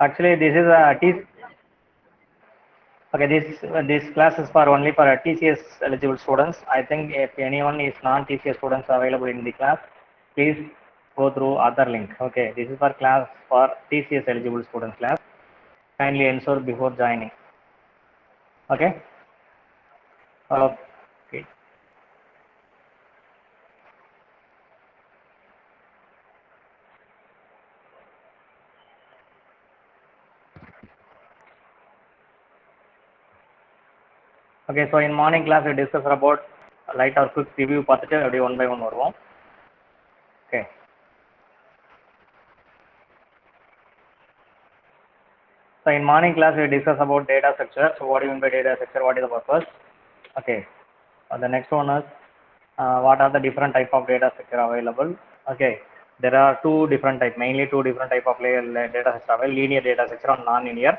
Actually, this is a okay. This class is for only for TCS eligible students. I think if anyone is non-TCS students available in the class, please go through other link. Okay, this is for class for TCS eligible students class. Kindly ensure before joining. Okay. Okay. Okay, so in morning class we discuss about light or quick review பார்த்துட்டு அப்படியே one by one வருவோம். Okay. So in morning class we discuss about data structure. So what do you mean by data structure? What is the purpose? Okay. The next one is what are the different type of data structure available? Okay. There are mainly two different type of data structure available: linear data structure and non-linear.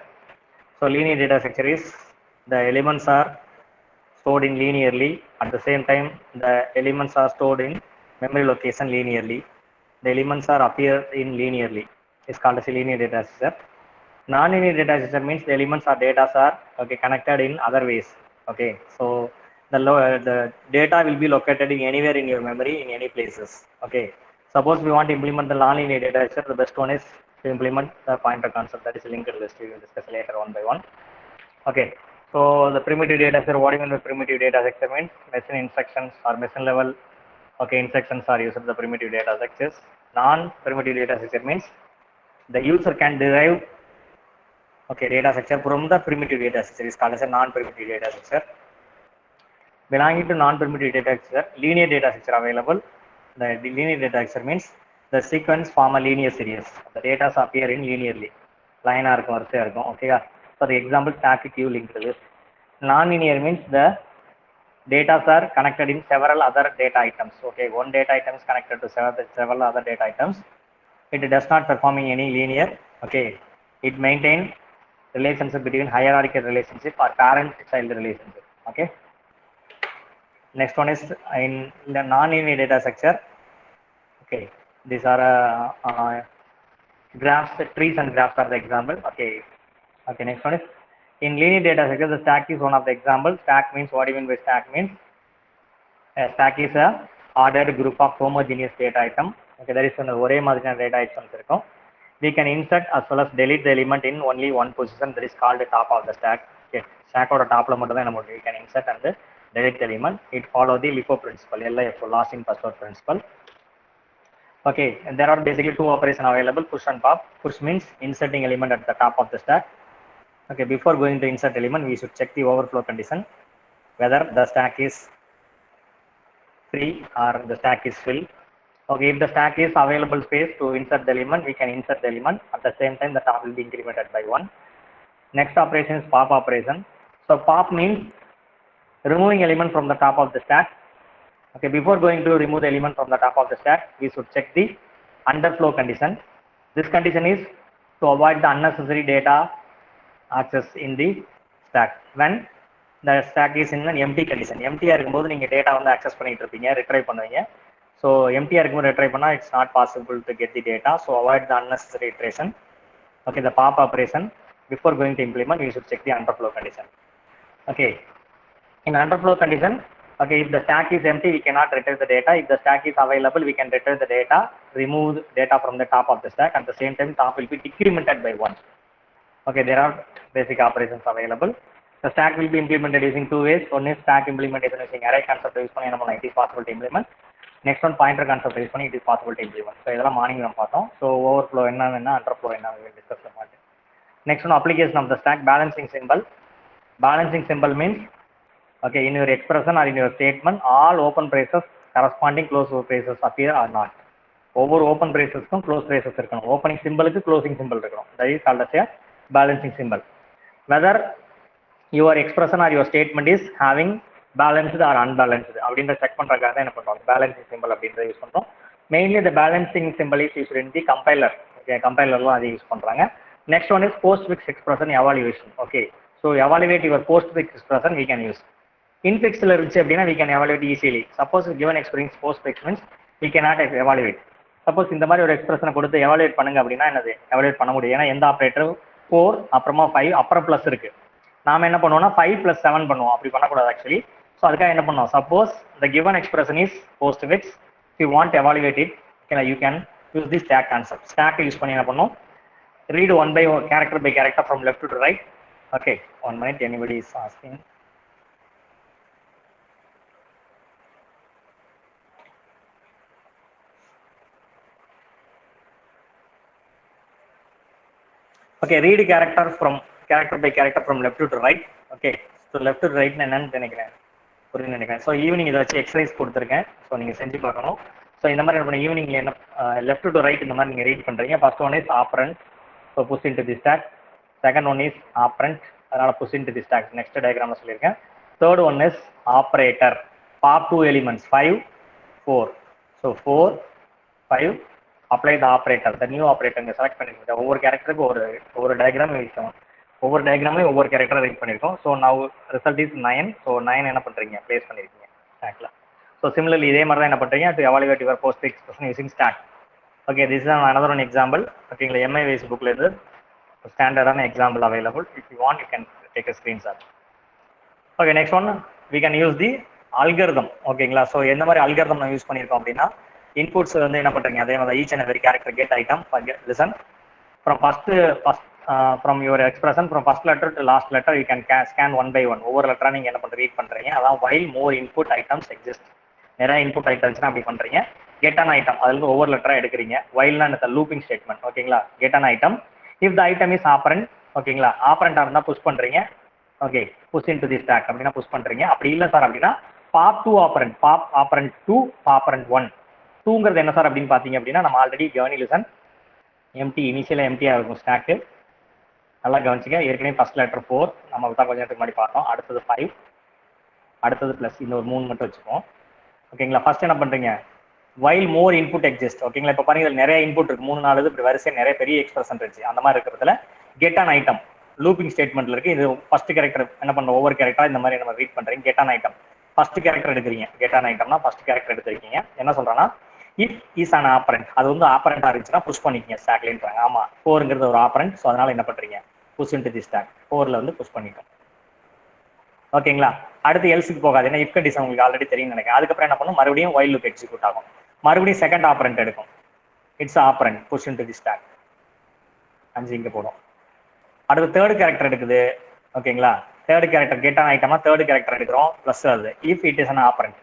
So linear data structure is the elements are stored in linearly. At the same time, the elements are stored in memory location linearly. The elements are appear in linearly. It's called as a linear data structure. Non-linear data structure means the elements or data are connected in other ways. Okay, so the data will be located in anywhere in your memory in any places. Okay, suppose we want to implement the non-linear data structure, the best one is to implement the pointer concept, that is linked list. We will discuss later one by one. Okay, so the primitive data structure, what even the primitive data structure means? Machine instructions or machine level instructions are used in the primitive data structures. Non-primitive data structure means the user can derive data structure from the primitive data structure, is called as a non-primitive data structure. Belonging to non-primitive data structure, linear data structure available. The linear data structure means the sequence form a linear series. The data appear in linearly. Line இருக்கும் வரிசையா இருக்கும். Okay. For example, stack queue linked list. Non-linear means the data are connected in several other data items. Okay, one data item is connected to several other data items. It does not performing any linear. Okay, it maintain relationship between hierarchical relationship or parent child relationship. Okay, next one is in the non-linear data structure. Okay, these are graphs, trees and graphs are the example. Okay, next one is in linear data structure, the stack is one of the examples. Stack means, what do you mean by stack means? A stack is a ordered group of homogeneous data item. Okay, there is one ஒரே மாதிரியான data items இருக்கும். We can insert as well as delete the element in only one position, that is called the top of the stack. Okay, stack oda top la மட்டும் தான் நம்ம we can insert and delete the element. It follow the LIFO principle, LIFO, last in first out principle. Okay, and there are basically two operations available: push and pop. Push means inserting element at the top of the stack. Okay, before going to insert element, we should check the overflow condition, whether the stack is free or the stack is filled. Okay, if the stack is available space to insert the element, we can insert the element. At the same time, the top will be incremented by 1. Next operation is pop operation. So pop means removing element from the top of the stack. Okay, before going to remove the element from the top of the stack, we should check the underflow condition. This condition is to avoid the unnecessary data access in the stack. When the stack is in an empty condition, empty-ஆ இருக்கும்போது நீங்க data வந்து access பண்ணிட்டு இருப்பீங்க, retrieve பண்ணுவீங்க. So empty-ஆ இருக்கும்போது retrieve பண்ணா it's not possible to get the data. So avoid the unnecessary iteration. Okay, the pop operation, before going to implement, we should check the underflow condition. Okay, in underflow condition, okay, if the stack is empty, we cannot retrieve the data. If the stack is available, we can retrieve the data, remove data from the top of the stack. At the same time, top will be decremented by 1. Okay, there are basic operations available. The stack will be implemented using two ways. One is stack implementation using array concept use பண்ணி நம்ம it is possible to implement. Next one, pointer concept use பண்ணி it is possible to implement. So இதெல்லாம் morning நம்ம பார்த்தோம். So overflow என்ன underflow என்ன we will discuss about it. Next one, application of the stack, balancing symbol. Balancing symbol means, okay, in your expression or in your statement, all open braces corresponding close braces appear or not. ஒவ்வொரு open பிரேசஸ்க்கும் close braces இருக்கணும். Opening சிம்பிளுக்கு closing simple இருக்கணும். That is called as a balancing symbol. Whether your expression or your statement is having balanced or unbalanced அப்படின்ற check பண்றதுக்காக தான் என்ன பண்றோம், balancing symbol அப்படின்றத use பண்றோம். Mainly the balancing symbol is used in the compiler. Okay, compilerலாம் அதை use பண்றாங்க. Next one is postfix expression evaluation. Okay, so evaluate your postfix expression we can use. Infixல இருந்துச்சு அப்படின்னா we can evaluate easily. Suppose given expression postfix means we cannot evaluate. Suppose இந்த மாதிரி ஒரு எக்ஸ்பிரஷனை கொடுத்து evaluate பண்ணுங்க அப்படின்னா என்னது எவாலுவேட் பண்ண முடியும். ஏன்னா எந்த ஆப்ரேட்டரும் 4 அப்புறமா 5 அப்புறம் ப்ளஸ் இருக்கு. நாம என்ன பண்ணுவோம்னா 5 + 7 பண்ணுவோம். அப்படி பண்ணக்கூடாது ஆக்சுவலி. ஸோ அதுக்காக என்ன பண்ணுவோம், suppose the given expression is postfix, you want evaluate it, okay, you can use the stack concept. Stack use பண்ணி என்ன பண்ணுவோம், read one by one, character by character from left to right. Okay, 1 minute, anybody is asking. Okay, read character by character from left to right. Okay, so left to right என்னன்னு நினைக்கிறேன், புரியுதுன்னு நினைக்கிறேன். So evening இதை வச்சு exercise கொடுத்துருக்கேன். So நீங்கள் செஞ்சு பார்க்கணும். So இந்த மாதிரி என்ன பண்ண ஈவினிங் என்ன லெஃப்ட் டு ரைட் இந்த மாதிரி நீங்கள் ரீட் பண்ணுறீங்க. First one is operand, so push into the stack. Second one is operand, அதனால push into the stack. Next டயக்ராம்ல சொல்லியிருக்கேன். Third one is operator, pop 2 elements 5 4. So 4 5 apply the operator, the new operator நீங்க select பண்ணிருக்கீங்க. ஒவ்வொரு கேரக்டருக்கு ஒவ்வொரு diagram இருக்கும். ஒவ்வொரு டயக்ராம்லையும் ஒவ்வொரு கேரக்டரை ரைட் பண்ணியிருக்கோம். So now result is 9. So 9 என்ன பண்ணுறீங்க, பிளேஸ் பண்ணியிருக்கீங்க ஸ்டாக்ல. ஸோ சிமிலர்லி இதே மாதிரி தான் என்ன பண்ணுறீங்க, to evaluate your post expression using stack. Okay, this is another one example. ஓகேங்களா, MIVS புக்ல இருந்து ஸ்டாண்டர்டான example available. If you want you can take a screenshot. Okay, next one we can use the algorithm. ஓகேங்களா, so எந்த மாதிரி algorithm நான் use பண்ணியிருக்கோம் அப்படின்னா, இன்புட்ஸ் வந்து என்ன பண்ணுறீங்க, அதே மாதிரி each and every character get item listen from first from your expression from first letter to last letter you can scan one by one. ஒவ்வொரு லெட்டராக நீங்கள் என்ன பண்ணுறீங்க, ரீட் பண்ணுறீங்க. அதான் while more input items exist, நிறைய இன்புட் ஐட்டம்ஸ்னா அப்படி பண்ணுறீங்க. கெட் அன் ஐட்டம், அதுலேருந்து ஒவ்வொரு லெட்டராக எடுக்கிறீங்க. வைல்னா இந்த லூப்பிங் ஸ்டேட்மெண்ட். ஓகேங்களா, get an item if the item is operand. ஓகேங்களா, ஆப்பரண்டாக இருந்தால் புஷ் பண்ணுறீங்க. Okay, push in to the stack அப்படின்னா புஷ் பண்ணுறீங்க. அப்படி இல்லை சார் அப்படின்னா pop 2 operand, pop operand 2 operand 1. 2ங்கிறது என்ன சார் அப்படின்னு பார்த்தீங்க அப்படின்னா, நம்ம ஆல்ரெடி ஜர்னி லிசன் எம்டி, இனிஷியலாக எம்டியாக இருக்கும் ஸ்டாக்கு. நல்லா கவனிச்சிங்க. ஏற்கனவே ஃபர்ஸ்ட் லெட்டர் 4 நம்ம தான் கொஞ்சம் நேரத்துக்கு முன்னாடி பார்த்தோம். அடுத்தது 5, அடுத்தது ப்ளஸ் இந்த ஒரு 3 மட்டும் வச்சுப்போம். ஓகேங்களா, ஃபர்ஸ்ட் என்ன பண்ணுறீங்க, வைல் மோர் இன்புட் எக்ஸிஸ்ட். ஓகேங்களா, இப்போ பாருங்க இதில் நிறைய இன்புட் இருக்கு, 3 4 இப்படி வரிசை நிறைய பெரிய எக்ஸ்பிரஷன் இருந்துச்சு. அந்த மாதிரி இருக்கிறதுல கெட் அன் ஐட்டம் லூப்பிங் ஸ்டேட்மெண்ட்ல இருக்கு. இது ஃபர்ஸ்ட் கேரக்டர் என்ன பண்ணுற, ஒவ்வொரு கேரக்டரா இந்த மாதிரி நம்ம ரீட் பண்ணுறீங்க. Get an item first character எடுக்கிறீங்க. கெட் அன் ஐட்டம்னா ஃபர்ஸ்ட் கேரக்டர் எடுத்துருக்கீங்க. என்ன சொல்றேன்னா, இஃப் இஸ் அன் ஆப்பரண்ட், அது வந்து ஆப்பரண்டா இருந்துச்சுன்னா புஷ் பண்ணிக்கங்க ஸ்டாக்லேன்றாங்க. ஆமா, 4ங்கிறது ஒரு ஆப்பரண்ட். ஸோ அதனால என்ன பண்றீங்க, புஷ் இன்டு தி ஸ்டாக். 4ல வந்து புஷ் பண்ணிட்டோம். ஓகேங்களா, அடுத்து எல்ஸுக்கு போகாது, ஏன்னா இஃப் கண்டிஷன் உங்களுக்கு ஆல்ரெடி தெரியும் நினைக்கிறேன். அதுக்கப்புறம் என்ன பண்ணும், மறுபடியும் வைல் லூப் எக்ஸிக்யூட் ஆகும். மறுபடியும் செகண்ட் ஆப்பரண்ட் எடுக்கும். It's operand, push into the stack. 5 இங்க போடும். அடுத்து தேர்ட் கேரக்டர் எடுக்குது. ஓகேங்களா, தேர்ட் கேரக்டர் கெட் அன் ஐட்டமா தேர்ட் கேரக்டர் எடுக்கிறோம். ப்ளஸ் அது if it is an operand,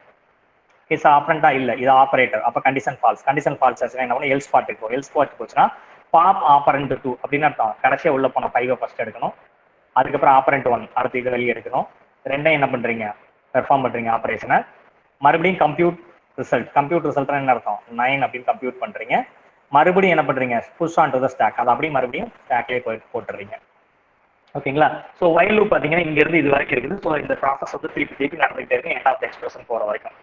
it's ஆப்பரண்டா இல்லை, இது ஆப்பரேட்டர். அப்போ கண்டிஷன் ஃபால்ஸ். கண்டிஷன் ஃபால்ஸ் ஆச்சுன்னா என்ன பண்ணும், எல்ஸ் பார்ட்டுக்கு போகும். எல்ஸ் பார்ட்டு போச்சுன்னா பாப் ஆப்பரண்ட் 2 அப்படின்னு அர்த்தம். கடைசியாக உள்ள போன 5 ஃபர்ஸ்ட் எடுக்கணும். அதுக்கப்புறம் ஆப்பரண்ட் 1 அடுத்து இது வெளியே எடுக்கணும். ரெண்டையும் என்ன பண்றீங்க, பெர்ஃபார்ம் பண்றீங்க ஆப்பரேஷனை. மறுபடியும் கம்ப்யூட் ரிசல்ட். கம்ப்யூட் ரிசல்ட் என்ன அர்த்தம், 9 அப்படின்னு கம்ப்யூட் பண்றீங்க. மறுபடியும் என்ன பண்றீங்க, push on to the stack. அது அப்படியே மறுபடியும் ஸ்டாக்லேயே போட்டுறீங்க. ஓகேங்களா, ஸோ வைல் லூப் பார்த்தீங்கன்னா இங்க இருந்து இது வரைக்கும் இருக்குது. ஸோ இந்த ப்ராசஸ் வந்து திருப்பி நடந்துகிட்டே இருக்கு எண்ட் ஆஃப் த எக்ஸ்பிரஷன் போற வரைக்கும்.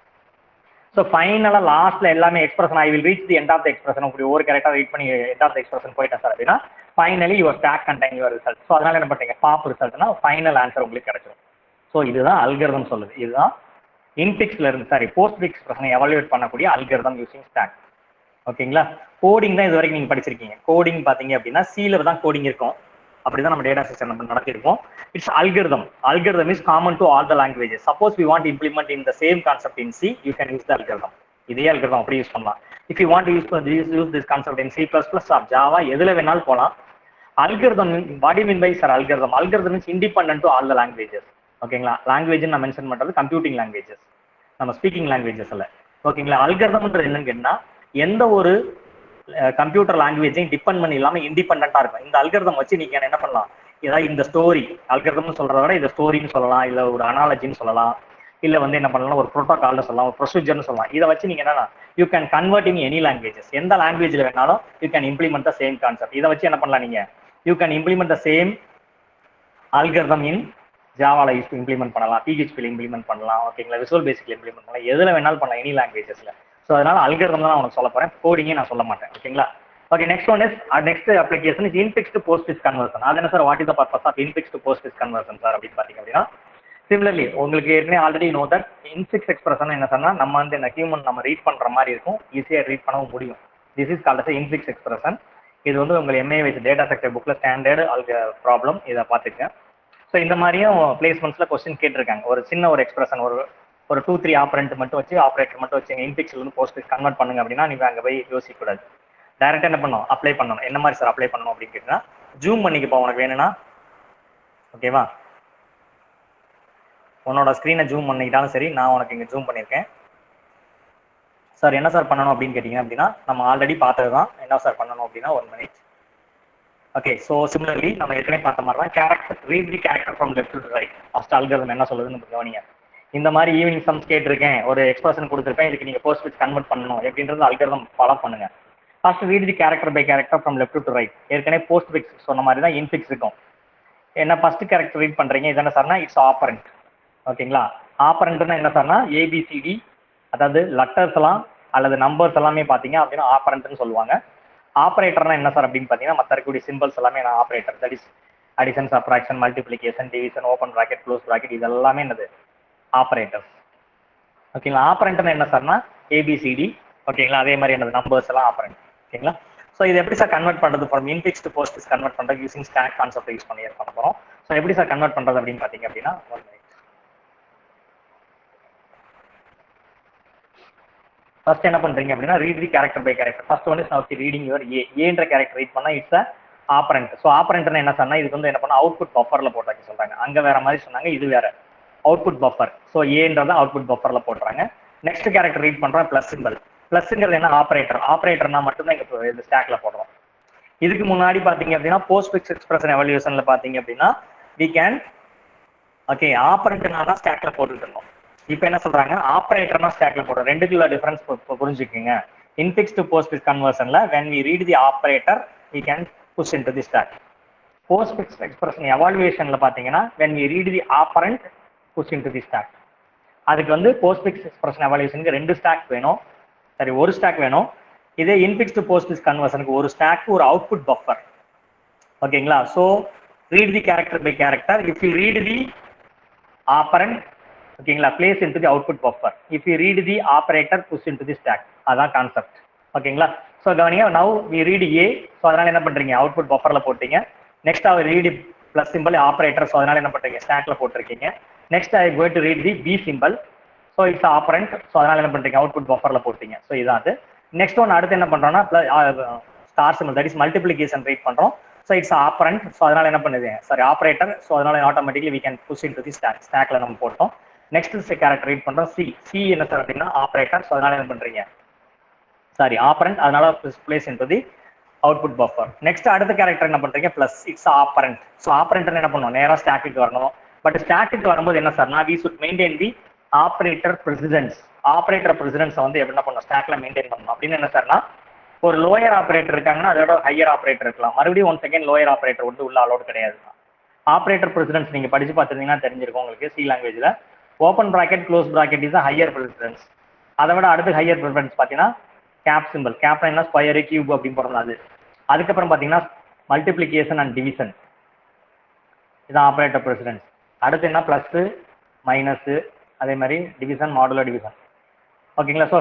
ஸோ ஃபைனலாக லாஸ்ட்ல எல்லாமே expression I will reach the end of the expression. இப்படி ஒரு கேரக்டர் ரீட் பண்ணி எண்ட் ஆஃப் த எக்ஸ்பிரஷன் போயிட்டேன் சார் அப்படின்னா finally your stack contain your result. So அதனால என்ன பண்றீங்க, பாப் ரிசல்ட்னா ஃபைனல் ஆன்சர் உங்களுக்கு கிடைச்சிடும். ஸோ இதுதான் அல்காரிதம் சொல்லுது. இதுதான் இன்பிக்ஸ்ல இருந்து போஸ்ட் எக்ஸ்பிரஷனை எவாலுவேட் பண்ணக்கூடிய அல்காரிதம் யூசிங் ஸ்டாக். ஓகேங்களா, கோடிங் தான் இது வரைக்கும் நீங்க படிச்சிருக்கீங்க. கோடிங் பாத்தீங்க அப்படின்னா சீல தான் கோடிங் இருக்கும். அப்படிதான் நம்ம டேட்டா சிஸ்டம் நம்ம நடத்திருக்கோம். It's algorithm. Algorithm is common to all the languages. Suppose we want implement in the same concept in C, you can use the algorithm. இதே அல்காரிதம் அப்படி யூஸ் பண்ணலாம். If you want use this concept in C++ or Java, எதுல வேணாலும் போகலாம். Algorithm what you mean by sir algorithm? Algorithm is independent to all the languages. ஓகேங்களா, language நான் mention பண்றது computing languages, நம்ம ஸ்பீக்கிங் லாங்குவேஜஸ் இல்ல. ஓகேங்களா, அல்காரிதம்ன்றது என்னன்னு கேட்டா எந்த ஒரு கம்ப்யூட்டர் லாங்குவேஜையும் டிபெண்ட் பண்ணி இல்லாம இண்டிபெண்டா இருக்கும். இந்த அல்காரிதம் வச்சு நீங்க என்ன பண்ணலாம், ஏதாவது இந்த ஸ்டோரி அல்காரிதம்னு சொல்றத விட இதை ஸ்டோரின்னு சொல்லலாம், இல்ல ஒரு அனாலஜின்னு சொல்லலாம், இல்ல வந்து என்ன பண்ணலாம் ஒரு ப்ரோட்டோகால்னு சொல்லலாம், ஒரு ப்ரொசீஜர்னு சொல்லலாம். இதை வச்சு நீங்க என்னன்னா you can convert in any languages. எந்த லாங்குவேஜ்ல வேணாலும் you can implement the same concept. இதை வச்சு என்ன பண்ணலாம், நீங்க you can implement the same algorithm in ஜாவால இம்ப்ளிமெண்ட் பண்ணலாம், PHP இம்ப்ளிமெண்ட் பண்ணலாம். ஓகேங்களா, விசுவல் பேசிக்ல இம்ப்ளிமெண்ட் பண்ணலாம், எதுல வேணாலும் பண்ணலாம் எனி லாங்குவேஜஸ்ல. ஸோ அதனால அல்காரிதம் தான் நான் உனக்கு சொல்ல போறேன், கோடிங்கே நான் சொல்ல மாட்டேன். ஓகேங்களா, okay, next one is next application is infix to postfix conversion. அது என்ன sir, what is the purpose of infix to postfix conversion sir அப்படின்னு பாத்தீங்க அப்படின்னா, சிமிலர்லி உங்களுக்கு ஏற்கனவே already know that infix expression என்ன சொன்னா நம்ம வந்து இந்த ஹியூமன் நம்ம ரீட் பண்ற மாதிரி இருக்கும், ஈஸியா ரீட் பண்ணவும் முடியும். This is called as infix expression. இது வந்து உங்கள் எம்ஏ வித் டேட்டா ஸ்ட்ரக்சர் புக்கில் ஸ்டாண்டர்டு அதுக்கு ப்ராப்ளம், இதை பார்த்துக்கங்க. ஸோ இந்த மாதிரியும் பிளேஸ்மெண்ட்ஸில் கொஸ்டின் கேட்டிருக்காங்க. ஒரு சின்ன ஒரு எக்ஸ்பிரஷன், ஒரு 2-3 ஆப்பரண்ட் மட்டும் வச்சு, ஆப்ரேட்டர் மட்டும் வச்சு இன்பிக்ஸ்ல இருந்து போஸ்ட் கன்வெர்ட் பண்ணுங்க அப்படின்னா நீங்க அங்கே போய் யோசிக்க கூடாது. டைரக்டா என்ன பண்ணணும், அப்ளை பண்ணணும். என்ன மாதிரி சார் அப்ளை பண்ணணும் அப்படின்னு கேட்டீங்கன்னா, ஜூம் பண்ணிக்கப்பா உனக்கு வேணும்னா, ஓகேவா? உன்னோட ஸ்க்ரீனை ஜூம் பண்ணிக்கிட்டாலும் சரி, நான் உனக்கு இங்கே ஜூம் பண்ணியிருக்கேன். சார் என்ன சார் பண்ணணும் அப்படின்னு கேட்டிங்க அப்படின்னா, நம்ம ஆல்ரெடி பார்த்தது தான். என்ன சார் பண்ணணும் அப்படின்னா, 1 minute. ஓகே, ஸோ சிமிலர்லி நம்ம ஏற்கனவே பார்த்த மாதிரி தான் character, read the character from left to right. First algorithm என்ன சொல்லுதுன்னு கவனிங்க. இந்த மாதிரி ஈவினிங் சம்ஸ் கேட்டிருக்கேன், ஒரு எக்ஸ்பிரஷன் கொடுத்துருப்பேன், இதுக்கு நீங்கள் போஸ்ட் வித் கன்வெர்ட் பண்ணணும் எப்படின்றது அல்காரிதம் ஃபாலோ பண்ணுங்க. First read the character by character from left to right. ஏற்கனவே போஸ்ட் ஃபிக்ஸ் சொன்ன மாதிரி தான் இன்ஃபிக்ஸ் இருக்கும். என்ன ஃபர்ஸ்ட் கேரக்டர் ரீட் பண்றீங்க, இது என்ன சார்னா இட்ஸ் ஆப்பரண்ட். ஓகேங்களா? ஆப்பரண்ட்னா என்ன சார்னா ஏபிசிடி, அதாவது லெட்டர்ஸ் எல்லாம் அல்லது நம்பர்ஸ் எல்லாமே பார்த்தீங்க அப்படின்னா ஆப்பரண்ட்னு சொல்லுவாங்க. ஆப்ரேட்டர்னா என்ன சார் அப்படின்னு பார்த்தீங்கன்னா, மற்ற இருக்கக்கூடிய சிம்பிள்ஸ் எல்லாமே நான் operator. That is addition, subtraction, multiplication, division, open bracket, close bracket, இது எல்லாமே என்னது ஆப்ரேட்டர். ஓகேங்களா? ஆப்பரண்ட்னா என்ன சார்னா ஏபிசிடி. ஓகேங்களா? அதே மாதிரி என்னது நம்பர்ஸ் எல்லாம் ஆப்பரண்ட். ஓகேங்களா? ஸோ இது எப்படி சார் கன்வெர்ட் பண்ணுறது, from infix to post convert பண்ணுறது யூசிங் ஸ்டாக் கான்செப்ட் யூஸ் பண்ணி பண்ண போகிறோம். ஸோ எப்படி சார் கன்வெர்ட் பண்ணுறது அப்படின்னு பார்த்தீங்க அப்படின்னா, 1 minute. ஃபர்ஸ்ட் என்ன பண்றீங்க அப்படின்னா, read the character by character. First one is now reading your ஏன்ற கேரக்டர் ரீட் பண்ணா இட்ஸ் ஆப்பரண்ட். ஸோ ஆப்பரண்ட்னா என்ன சொன்னா, இதுக்கு வந்து என்ன பண்ணா அவுட்புட் பஃபர்ல போட்டாக்க சொல்றாங்க. அங்க வேற மாதிரி சொன்னாங்க, இது வேற அவுட்புட் பஃபர். ஸோ ஏன்றத அவுட்புட் பஃபர்ல போட்டுறாங்க. நெக்ஸ்ட் கேரக்டர் ரீட் பண்றோம் பிளஸ் சிம்பிள். பிளஸ்ங்கிறது என்ன ஆப்பரேட்டர். ஆப்பரேட்டர்னா மட்டும்தான் இங்க இந்த ஸ்டாக்ல போடுறோம். இதுக்கு முன்னாடி பாத்தீங்க அப்படின்னா போஸ்ட் ஃபிக்ஸ் எக்ஸ்பிரஷன் எவல்யூஷன்ல பாத்தீங்க அப்படின்னா we can ஓகே ஆப்பரண்ட்னா ஸ்டாக்ல போட்டுட்டு இருந்தோம். இப்போ என்ன சொல்றாங்க, ஆப்பரேட்டர்னா ஸ்டாக்ல போடுறோம். ரெண்டுக்குள்ள டிஃபரன்ஸ் புரிஞ்சுக்கோங்க. இன்ஃபிக்ஸ் டு போஸ்ட் ஃபிக்ஸ் கன்வர்ஷன்ல when we read the operator we can push into the stack. Postfix expression எவாலுவேஷன்ல பாத்தீங்கன்னா when we read the operand push into the stack. அதுக்கு வந்து போஸ்ட் ஃபிக்ஸ் எக்ஸ்பிரஷன் எவாலுவேஷனுக்கு 2 ஸ்டாக் வேணும், சரி 1 stock வேணும். இதே infix to post fix கன்வர்ஷனுக்கு ஒரு stock ஒரு அவுட்புட் பஃபர். ஓகேங்களா? So read the character by character. If you read the operand, ஓகேங்களா, place into the output buffer. If you read the operator, push into the stack. அதான் concept. ஓகேங்களா? So கவனிங்க, now we read A. So அதனால என்ன பண்றீங்க, output பஃபர்ல போட்டீங்க. Next அவர் read plus symbol operator. So அதனால என்ன பண்றீங்க, ஸ்டாக்ல போட்டிருக்கீங்க. Next I going to read the B symbol. So it's operand. So அதனால என்ன பண்றீங்க, அவுட்புட் பஃபர்ல போட்டீங்க. ஸோ இதான் அது. நெக்ஸ்ட் ஒன் அடுத்து என்ன பண்றோம்னா star symbol, that is multiplication read பண்றோம். So it's operand. ஸோ அதனால என்ன பண்ணுது, சாரி ஆப்பரேட்டர். ஸோ அதனால automatically we can push into the stack. ஸ்டாக்ல நம்ம போட்டோம். நெக்ஸ்ட் கேரக்டர் ரீட் பண்றோம் சி. சி என்ன சார் அப்படின்னா ஆப்பரேட்டர். ஸோ அதனால என்ன பண்றீங்க, சாரி ஆப்பரண்ட். அதனால place into the output buffer. Next அடுத்த கேரக்டர் என்ன பண்றீங்க, plus it's operand. So operand என்ன பண்ணுவோம், நேரா ஸ்டாக்கு வரணும். பட் ஸ்டாக்கு வரும்போது என்ன சார்னா we should maintain the operator precedence. Operator precedence வந்து என்ன பண்ணணும், ஸ்டாக்ல மெயின்டைன் பண்ணணும். அப்படின்னு என்ன சார்னா, ஒரு லோயர் ஆப்பரேட்டர் இருக்காங்கன்னா அதோட ஹையர் ஆப்பரேட்டர் இருக்கலாம். மறுபடியும் 1 செகண்ட் லோயர் ஆப்பரேட்டர் வந்து உள்ள அலோட் கிடையாது. ஆப்பரேட்டர் பிரசிடென்ஸ் நீங்க படிச்சு பார்த்துருந்தீங்கன்னா தெரிஞ்சிருக்கும் உங்களுக்கு. சி லாங்குவேஜ்ல open bracket close bracket is higher presidents. அதை விட அடுத்து ஹையர் ப்ரிஃபரன்ஸ் பார்த்தீங்கன்னா கேப் சிம்பிள். கேப் என்ன ஸ்கொயர் கியூப் அப்படின்னு போடுறது அது. அதுக்கப்புறம் பார்த்தீங்கன்னா மல்டிப்ளிகேஷன் அண்ட் டிவிஷன், இதான் ஆப்பரேட்டர் பிரசிடென்ஸ். அடுத்து என்ன பிளஸ் மைனஸ், அதே மாதிரி டிவிஷன், மாடுலர் டிவிஷன். ஓகேங்களா? ஸோ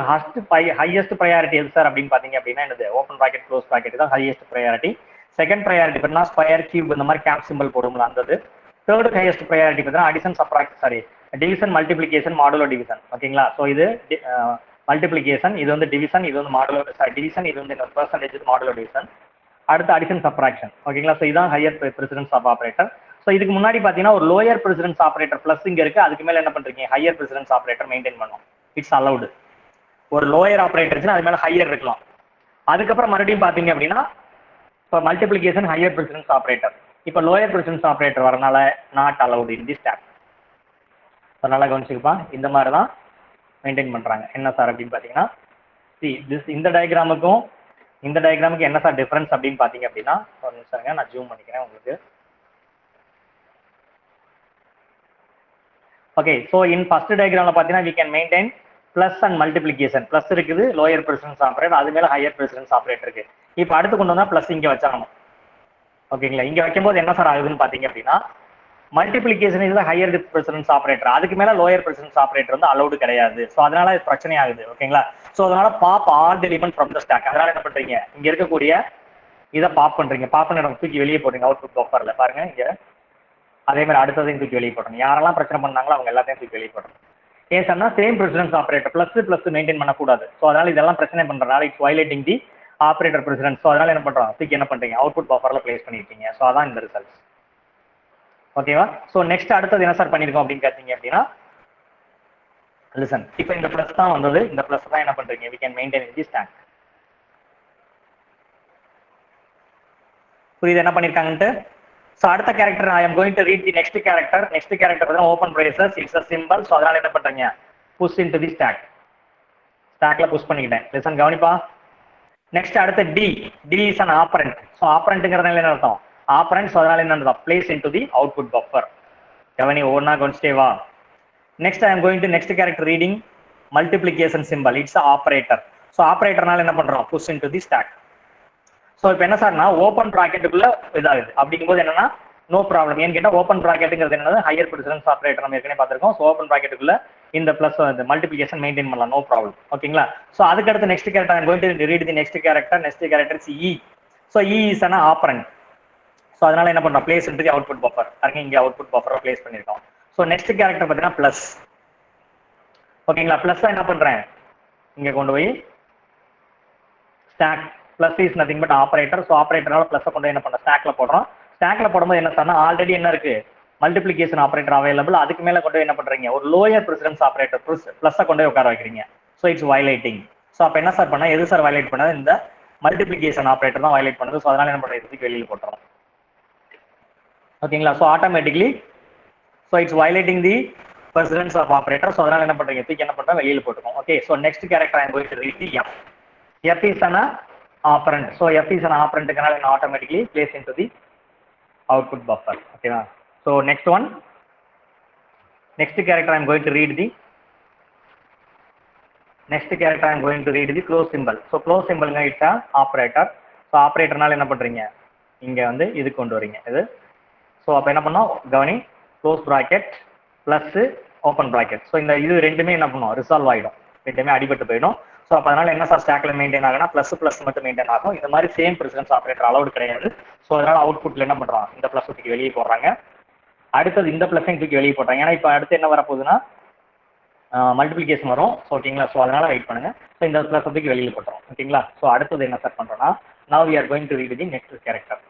ஹையஸ்ட் ப்ரையாரிட்டி எது சார் அப்படின்னு பார்த்தீங்க அப்படின்னா என்னது, ஓப்பன் ப்ராக்கெட் க்ளோஸ் ப்ராக்கெட் தான் ஹையஸ்ட் ப்ரையாரிட்டி. செகண்ட் ப்ரையாரிட்டி பார்த்தீங்கன்னா ஸ்கொயர் கியூப் இந்த மாதிரி கேப் சிம்பிள் போடும்ல அந்த. தேர்ட் ஹையஸ்ட் ப்ரையாரிட்டி பார்த்தீங்கன்னா addition, subtract, sorry division, multiplication, modular division. ஓகேங்களா? ஸோ இது மல்டிப்ளிகேஷன், இது வந்து டிவிஷன், இது வந்து மாடுலர், சாரி டிவிஷன், இது வந்து பெர்சன்டேஜ் மாடுலர் டிவிஷன். அடுத்து அடிஷன், சப்ராக்ஷன். ஓகேங்களா? ஸோ இதான் higher precedence of operator. So இதுக்கு முன்னாடி பார்த்தீங்கன்னா ஒரு லோயர் பிரசிடென்ஸ் ஆப்பரேட்டர் பிளஸ் இங்க இருக்கு. அதுக்கு மேல என்ன பண்றீங்க, ஹையர் பிரசிடென்ஸ் ஆப்பரேட்டர் மெயின்டைன் பண்ணும். It's allowed. ஒரு லோயர் ஆப்பரேட்டர் அது மேல ஹையர் இருக்கலாம். அதுக்கப்புறம் மறுபடியும் பாத்தீங்க அப்படின்னா இப்போ மல்டிப்ளிகேஷன் ஹையர் பிரசிடென்ஸ் ஆப்பரேட்டர். இப்போ லோயர் பிரசிடென்ஸ் ஆப்பரேட்டர் வரனால not allowed in the stack. நல்லா கவனிச்சுக்கப்பா, இந்த மாதிரி தான் மெயின்டைன் பண்றாங்க. என்ன சார் அப்படின்னு பாத்தீங்கன்னா, இந்த டயக்ராமுக்கும் இந்த டயக்ராமுக்கு என்ன சார் டிஃபரன்ஸ் அப்படின்னு பாத்தீங்க அப்படின்னா, ஒரு நிமிஷம் நான் ஜூம் பண்ணிக்கிறேன் உங்களுக்கு. ஓகே, ஸோ இன் ஃபர்ஸ்ட் டயக்ராம்ல பாத்தீங்கன்னா we can maintain plus and multiplication. Plus இருக்குது லோயர் பிரசிடென்ஸ் ஆப்பரேட்டர், அது மேல ஹையர் பிரசிடென்ஸ் ஆப்பரேட்டர் இருக்கு. இப்போ அடுத்து கொண்டு வந்தா பிளஸ் இங்க வச்சாகணும். ஓகேங்களா? இங்க வைக்கும்போது என்ன சார் ஆகுதுன்னு பாத்தீங்க அப்படின்னா, மல்டிப்ளிகேஷன் இது ஹையர் பிரசிடென்ஸ் ஆப்பரேட்டர், அதுக்கு மேல லோயர் பிரசிடென்ஸ் ஆப்பரேட்டர் வந்து அலௌடு கிடையாது. ஸோ அதனால பிரச்சனை ஆகுது. ஓகேங்களா? ஸோ அதனால pop all the element from the stack. அதனால என்ன பண்றீங்க, இங்க இருக்கக்கூடிய இதை பாப் பண்றீங்க, பாப் பண்ண தூக்கி வெளியே போடுறீங்க அவுட்புட் பஃபர்ல பாருங்க இங்க. அதே மாதிரி அடுத்ததையும் தூக்கி வெளியே போடுறோம். யாரெல்லாம் பிரச்சனை பண்ணாங்களோ அவங்க எல்லாத்தையும் தூக்கி வெளியே போடுறோம். ஏன் சொன்னா same precedence operator plus maintain பண்ணக்கூடாது. ஸோ அதனால இதெல்லாம் பிரச்சனை பண்றதுனால it's violating the operator precedence. So அதனால என்ன பண்றோம், தூக்கி என்ன பண்றீங்க அவுட்புட் பஃபர்ல பிளேஸ் பண்ணிருக்கீங்க. ஸோ அதான் இந்த ரிசல்ட்ஸ். ஓகேவா? ஸோ நெக்ஸ்ட் அடுத்தது என்ன சார் பண்ணிருக்கோம் அப்படின்னு கேட்டீங்க அப்படின்னா, லிசன். இப்போ இந்த பிளஸ் தான் வந்தது, இந்த பிளஸ் தான் என்ன பண்றீங்க, we can maintain in the stack. புரியுது என்ன பண்ணிருக்காங்கன்ட்டு? ஸோ அடுத்த character I am going to read the next character. Next character வந்து open braces, it's a symbol. So அதனால என்ன பண்றீங்க, புஷ் இன்டு தி ஸ்டாக். ஸ்டாக்ல புஷ் பண்ணிக்கிட்டேன். லிசன் கவனிப்பா. நெக்ஸ்ட் அடுத்த D. D is an operand. So ஆப்பரண்ட்ங்கிறதுனால என்ன அர்த்தம், ஆப்பரண்ட். ஸோ அதனால என்ன அர்த்தம், place into the output buffer. கவனி ஒவ்வொன்றா கவனிச்சிட்டேவா. Next I am going to next character reading multiplication simple, it's operator. So ஆப்பரேட்டர்னால என்ன பண்றோம், push into the stack. So இப்போ என்ன சார்னா ஓப்பன் ப்ராக்கெட்டுக்குள்ள இதாகுது அப்படிங்கும்போது என்னன்னா நோ ப்ராப்ளம். ஏன்னு கேட்டால் ஓப்பன் ப்ராக்கெட்டுங்கிறது என்னது, ஹையர் ப்ரிசிடன்ஸ் ஆப்பரேட்டர் நம்ம ஏற்கனவே பார்த்துருக்கோம். ஸோ ஓப்பன் ப்ராக்கெட்டுக்குள்ள இந்த பிளஸ் மல்டிபிகேஷன் மெயின்டைன் பண்ணலாம், நோ ப்ராப்ளம். ஓகேங்களா? ஸோ அதுக்கடுத்து next character I'm going to read the next character E. So E is an operand. So அதனால என்ன பண்றோம், place into the output buffer. பாருங்க இங்கே அவுட்புட் பஃபரை பிளேஸ் பண்ணிருக்கோம். ஸோ நெக்ஸ்ட் கேரக்டர் பார்த்தீங்கன்னா பிளஸ். ஓகேங்களா? பிளஸ் என்ன பண்றேன், இங்க கொண்டு போய் stack. Plus is nothing but operator. So ஆப்பரேட்டரால பிளஸ் கொண்டு என்ன பண்ண ஸ்டாக்ல போடுறோம். ஸ்டாக்ல போடும்போது என்ன சொன்னா ஆல்ரெடி என்ன இருக்கு, மல்டிபிளிகேஷன் ஆப்பரேட்டர் அவைலபிள். அதுக்கு மேல கொண்டு என்ன பண்றீங்க, ஒரு லோயர் பிரசிடன்ஸ் ஆப்பரேட்டர் பிளஸ் கொண்டு உட்கார வைக்கிறீங்க. So it's violating. ஸோ அப்ப என்ன சார் பண்ணா, எது சார் வயலேட் பண்ணது, இந்த மல்டிபிளிகேஷன் ஆப்பரேட்டர் தான் வயலேட் பண்ணுது. ஸோ அதனால என்ன பண்றது, வெளியில் போட்டுறோம். ஓகேங்களா? So automatically so it's violating the precedence of operator. So அதனால என்ன பண்றீங்க, தூக்கி என்ன பண்றோம், வெளியில் போட்டுருக்கோம். Okay. So next character I am going to read the F. F is an operand. So F is an operand and automatically placed into the output buffer. Okay. So next one, next character I am going to read the close symbol. So close symbol it's a operator. So operator நால என்ன பண்றீங்க, இங்க வந்து இது கொண்டு வரீங்க இது. So அப்போ என்ன பண்ணோம், கவனி, close bracket plus open bracket. So இந்த இது ரெண்டுமே என்ன பண்ணும், ரிசால்வ் ஆகிடும், ரெண்டுமே அடிபட்டு போயிடும். ஸோ அப்போ அதனால என்ன சார் ஸ்டாக்ல மெயின்டைன் ஆகுனா பிளஸ் மட்டும் மெயின்டைன் ஆகும். இந்த மாதிரி சேம் பிரசிடன்ஸ் ஆப்பரேட்டர் அலௌட் கிடையாது. ஸோ அதனால அவுட்புட்ல என்ன பண்றோம், இந்த பிளஸ் தூக்கி வெளியே போடுறாங்க. அடுத்தது இந்த பிளஸையும் தூக்கி வெளியே போடுறாங்க. ஏன்னா இப்போ அடுத்து என்ன வரப்போகுதுன்னா மல்டிபிளிகேஷன் வரும். ஓகேங்களா? ஸோ அதனால வெயிட் பண்ணுங்க. ஸோ இந்த பிளஸ் தூக்கி வெளியில் போட்டுறோம். ஓகேங்களா? ஸோ அடுத்தது என்ன சார் பண்றோம்னா, now we are going to read the next character.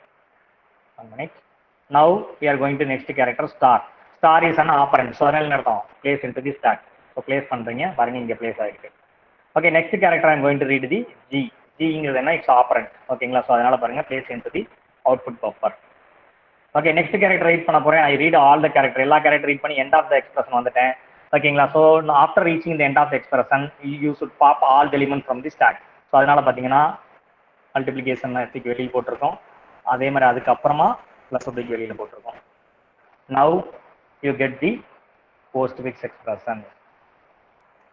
Now we are going to next character star. Star is an operand. So அதனால என்ன அர்த்தம், place into the stack. So place பண்றீங்க பாருங்க, இங்க place ஆயிருக்கு. Okay, next character I am going to read the G. Gங்கிறது என்ன, it's operand. ஓகேங்களா? So அதனால பாருங்க place into the output buffer. Okay, next character read பண்ண போறேன். I read all the character. எல்லா character read பண்ணி end of the expression வந்துட்டேன். ஓகேங்களா? So after reaching the end of the expression you should pop all the elements from the stack. So அதனால பார்த்தீங்கன்னா multiplication வெளியில் போட்டிருக்கோம். அதே மாதிரி அதுக்கப்புறமா பிளஸ் தூக்கி வெளியில் போட்டிருக்கோம். Now you get the postfix expression.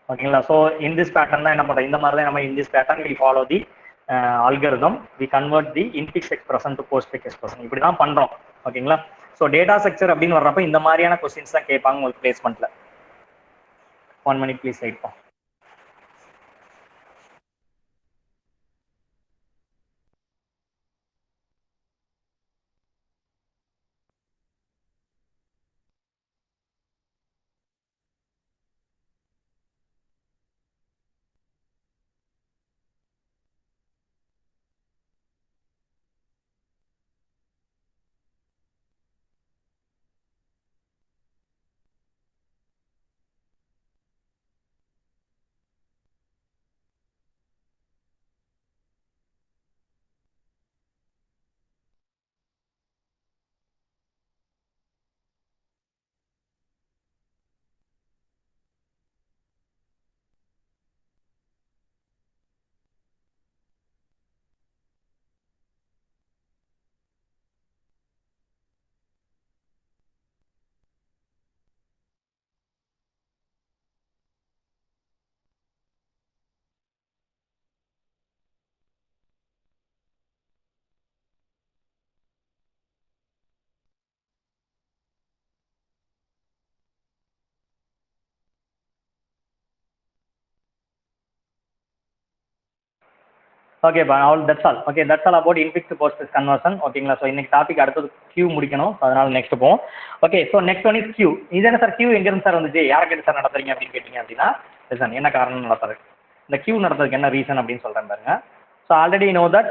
ஓகேங்களா? ஸோ இன் திஸ் பேட்டர்ன் தான் என்ன பண்ணுறோம், இந்த மாதிரி தான் நம்ம in this pattern we follow the algorithm. We convert the infix expression to postfix expression. இப்படி தான் பண்ணுறோம். ஓகேங்களா? ஸோ டேட்டா ஸ்ட்ரக்சர் அப்படின்னு வர்றப்ப இந்த மாதிரியான கொஸ்டின்ஸ் தான் கேட்பாங்க உங்களுக்கு பிளேஸ்மெண்ட்ல. 1 minute ப்ளீஸ் வெயிட் பண்ணு. ஓகே பா all that's all. Okay that's all about infix to postfix conversion. ஓகேங்களா? ஸோ இன்னைக்கு டாபிக் அடுத்தது கியூ முடிக்கணும், அதனால நெக்ஸ்ட் போவோம். Okay so next one is queue. இது என்ன சார் கியூ எங்கேருந்து சார் வந்துச்சு, யாரை கேட்டு சார் நடத்துறீங்க அப்படின்னு கேட்டிங்க அப்படின்னா, சார் என்ன காரணம் நடத்துறது, இந்த கியூ நடத்துறதுக்கு என்ன ரீசன் அப்படின்னு சொல்கிறேன் பாருங்க. ஸோ ஆல்ரெடி நோ தட்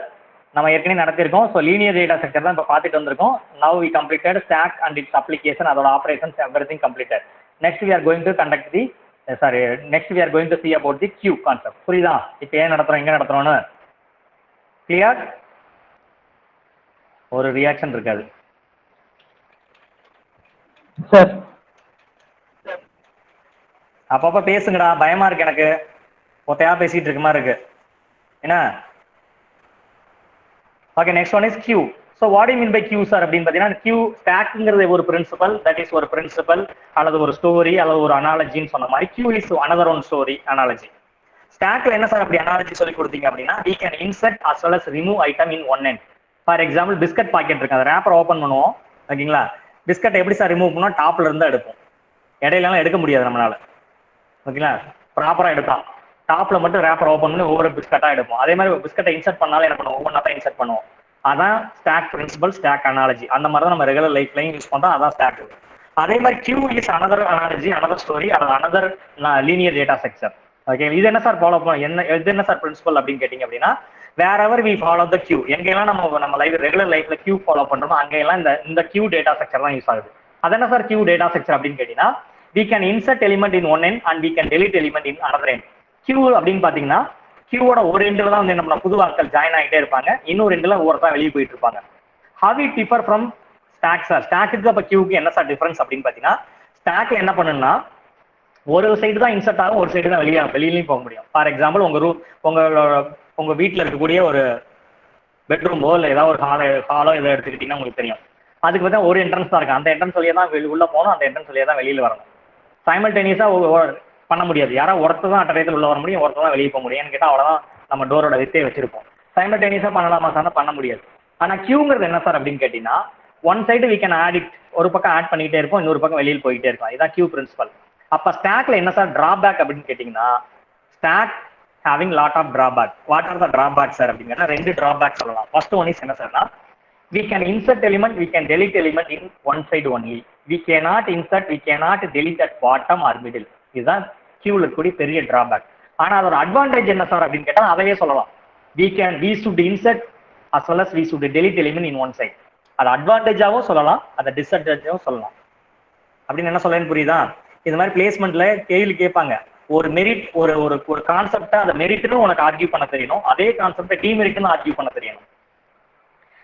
நம்ம ஏற்கனவே நடத்திருக்கோம். ஸோ லீனியர் டேட்டா ஸ்ட்ரக்சர் தான் இப்போ பார்த்துட்டு வந்திருக்கோம். Now we completed stack and it's application, அதோட operations everything completed. Next we are going to conduct the next we are going to see about the queue concept. புரியுதா? இப்போ ஏன் நடத்துறோம், எங்கே நடத்துறோம்னு கிளியர்? ஒரு ரியாக்ஷன் இருக்காது சார். அப்பப்ப பேசுங்கடா, பயமா இருக்கு எனக்கு, ஒத்தையா பேசிட்டு இருக்க மாதிரி இருக்கு என்ன. Okay next one is queue. So what you mean by queue sir அப்படின்னு பார்த்தீங்கன்னா, கியூ ஸ்டாக்ங்கிறது ஒரு பிரின்சிபல், தட் இஸ் ஒரு பிரின்சிபல் அல்லது ஒரு ஸ்டோரி அல்லது ஒரு அனாலஜின்னு சொன்ன மாதிரி queue is another one story analogy. ஸ்டாக்ல என்ன சார் அப்படி அனாலஜி சொல்லி கொடுத்தீங்க அப்படின்னா, we can insert as well as remove item in one end. For example biscuit packet இருக்கு, அந்த ரேப்பர் ஓப்பன் பண்ணுவோம் ஓகேங்களா. பிஸ்கட் எப்படி சார் ரிமூவ் பண்ணோம், டாப்ல இருந்து எடுப்போம், இடையிலாம் எடுக்க முடியாது நம்மளால ஓகேங்களா. ப்ராப்பரா எடுக்கலாம், டாப்ல மட்டும் ரேப்பர் ஓப்பன் பண்ணி ஒவ்வொரு பிஸ்கட்டா எடுப்போம். அதே மாதிரி பிஸ்கட்டை இன்சர்ட் பண்ணாலும் என்ன பண்ணுவோம், ஒவ்வொன்றா தான் இன்சர்ட் பண்ணுவோம். அதான் ஸ்டாக் பிரின்சிபல், ஸ்டாக் அனாலஜி. அந்த மாதிரி தான் நம்ம ரெகுலர் லைஃப்லையும் யூஸ் பண்றோம், அதான் ஸ்டாக். அதே மாதிரி queue is another analogy, another story, அது another linear data structure. Okay இது என்ன சார் ஃபாலோ பண்ண, இது என்ன சார் பிரின்சிபல் அப்படின்னு கேட்டிங்க அப்படின்னா, wherever we follow the queue, எங்கெல்லாம் நம்ம லைஃப் ரெகுலர் லைஃப்ல கியூ ஃபாலோ பண்றோமோ அங்கெல்லாம் இந்த கியூ டேட்டா ஸ்ட்ரக்சர் தான் யூஸ் ஆகுது. அது என்ன சார் கியூ டேட்டா ஸ்ட்ரக்சர் அப்படின்னு கேட்டீங்கன்னா, we can insert element in one end and we can delete element in another end. Queue அப்படின்னு பாத்தீங்கன்னா, கியூவோட ஒரு எண்டில் தான் வந்து நம்ம புது ஆட்கள் ஜாயின் ஆகிட்டே இருப்பாங்க, இன்னொரு எண்டில் ஒவ்வொருத்தா வெளியே போயிட்டு இருப்பாங்க. how it differ from stack sir, stock அப்போ கியூக்கு என்ன சார் டிஃபரன்ஸ் அப்படின்னு பார்த்தீங்கன்னா, ஸ்டாக்ல என்ன பண்ணுன்னா ஒரு சைடு தான் இன்சர்ட் ஆகும், ஒரு சைடு தான் வெளியிலையும் போக முடியும். ஃபார் எக்ஸாம்பிள் உங்க வீட்டில் இருக்கக்கூடிய ஒரு பெட்ரூமோ இல்லை ஏதாவது ஒரு ஹாலோ இதை எடுத்துக்கிட்டீங்கன்னா உங்களுக்கு தெரியும், அதுக்கு பார்த்தா ஒரு என்ட்ரன்ஸ் தான் இருக்கு, அந்த என்ட்ரன்ஸ் வழியாக தான் உள்ள போகணும், அந்த என்ட்ரன்ஸ் வழியாக தான் வெளியில் வரணும். சைமல்டேனியஸாக பண்ண முடியாது, யாராவது ஒருத்தர் தான் அட்டயத்தில் உள்ள வர முடியும், ஒருத்தர் தான் வெளியே போக முடியும்னு கேட்டால் அவ்வளோதான் நம்ம டோரோட வித்தே வச்சிருப்போம். சைமல்டேனியஸாக பண்ணலாமா சார், பண்ண முடியாது. ஆனால் கியூங்கிறது என்ன சார் அப்படின்னு கேட்டிங்கன்னா, one side we can add it, ஒரு பக்கம் ஆட் பண்ணிக்கிட்டே இருப்போம், இன்னொரு பக்கம் வெளியில் போயிட்டே இருக்கும், இதுதான் கியூ பிரின்சிபல். அப்போ ஸ்டாக்ல என்ன சார் டிராபேக் அப்படின்னு கேட்டிங்கன்னா, stack having lot of drawback. What are the drawback sir அப்படின்னா, ரெண்டு டிராபேக் சொல்லலாம். ஃபர்ஸ்ட் ஒன் இஸ் என்ன சார்னா, we can insert element, we can delete element in one side only. We cannot insert, we cannot delete at bottom or middle. இதுதான் கியூல கூடிய பெரிய drawback. ஆனா அதோட அட்வான்டேஜ் என்ன சார் அப்படின்னு கேட்டா அதையே சொல்லலாம். we should insert as well as we should delete element in one side. அது அட்வான்டேஜாவும் சொல்லலாம், அதை டிஸ்அட்வான்டேஜாவும் சொல்லலாம். அப்படின்னு என்ன சொல்லன்னு புரியுதா? இது மாதிரி பிளேஸ்மெண்ட்ல கேள்வி கேட்பாங்க, ஒரு மெரிட் ஒரு கான்செப்டா அதை மெரிட்னு உனக்கு ஆர்கியூ பண்ண தெரியணும், அதே கான்செப்டை டிமெரிட்னு ஆர்கியூ பண்ண தெரியணும்.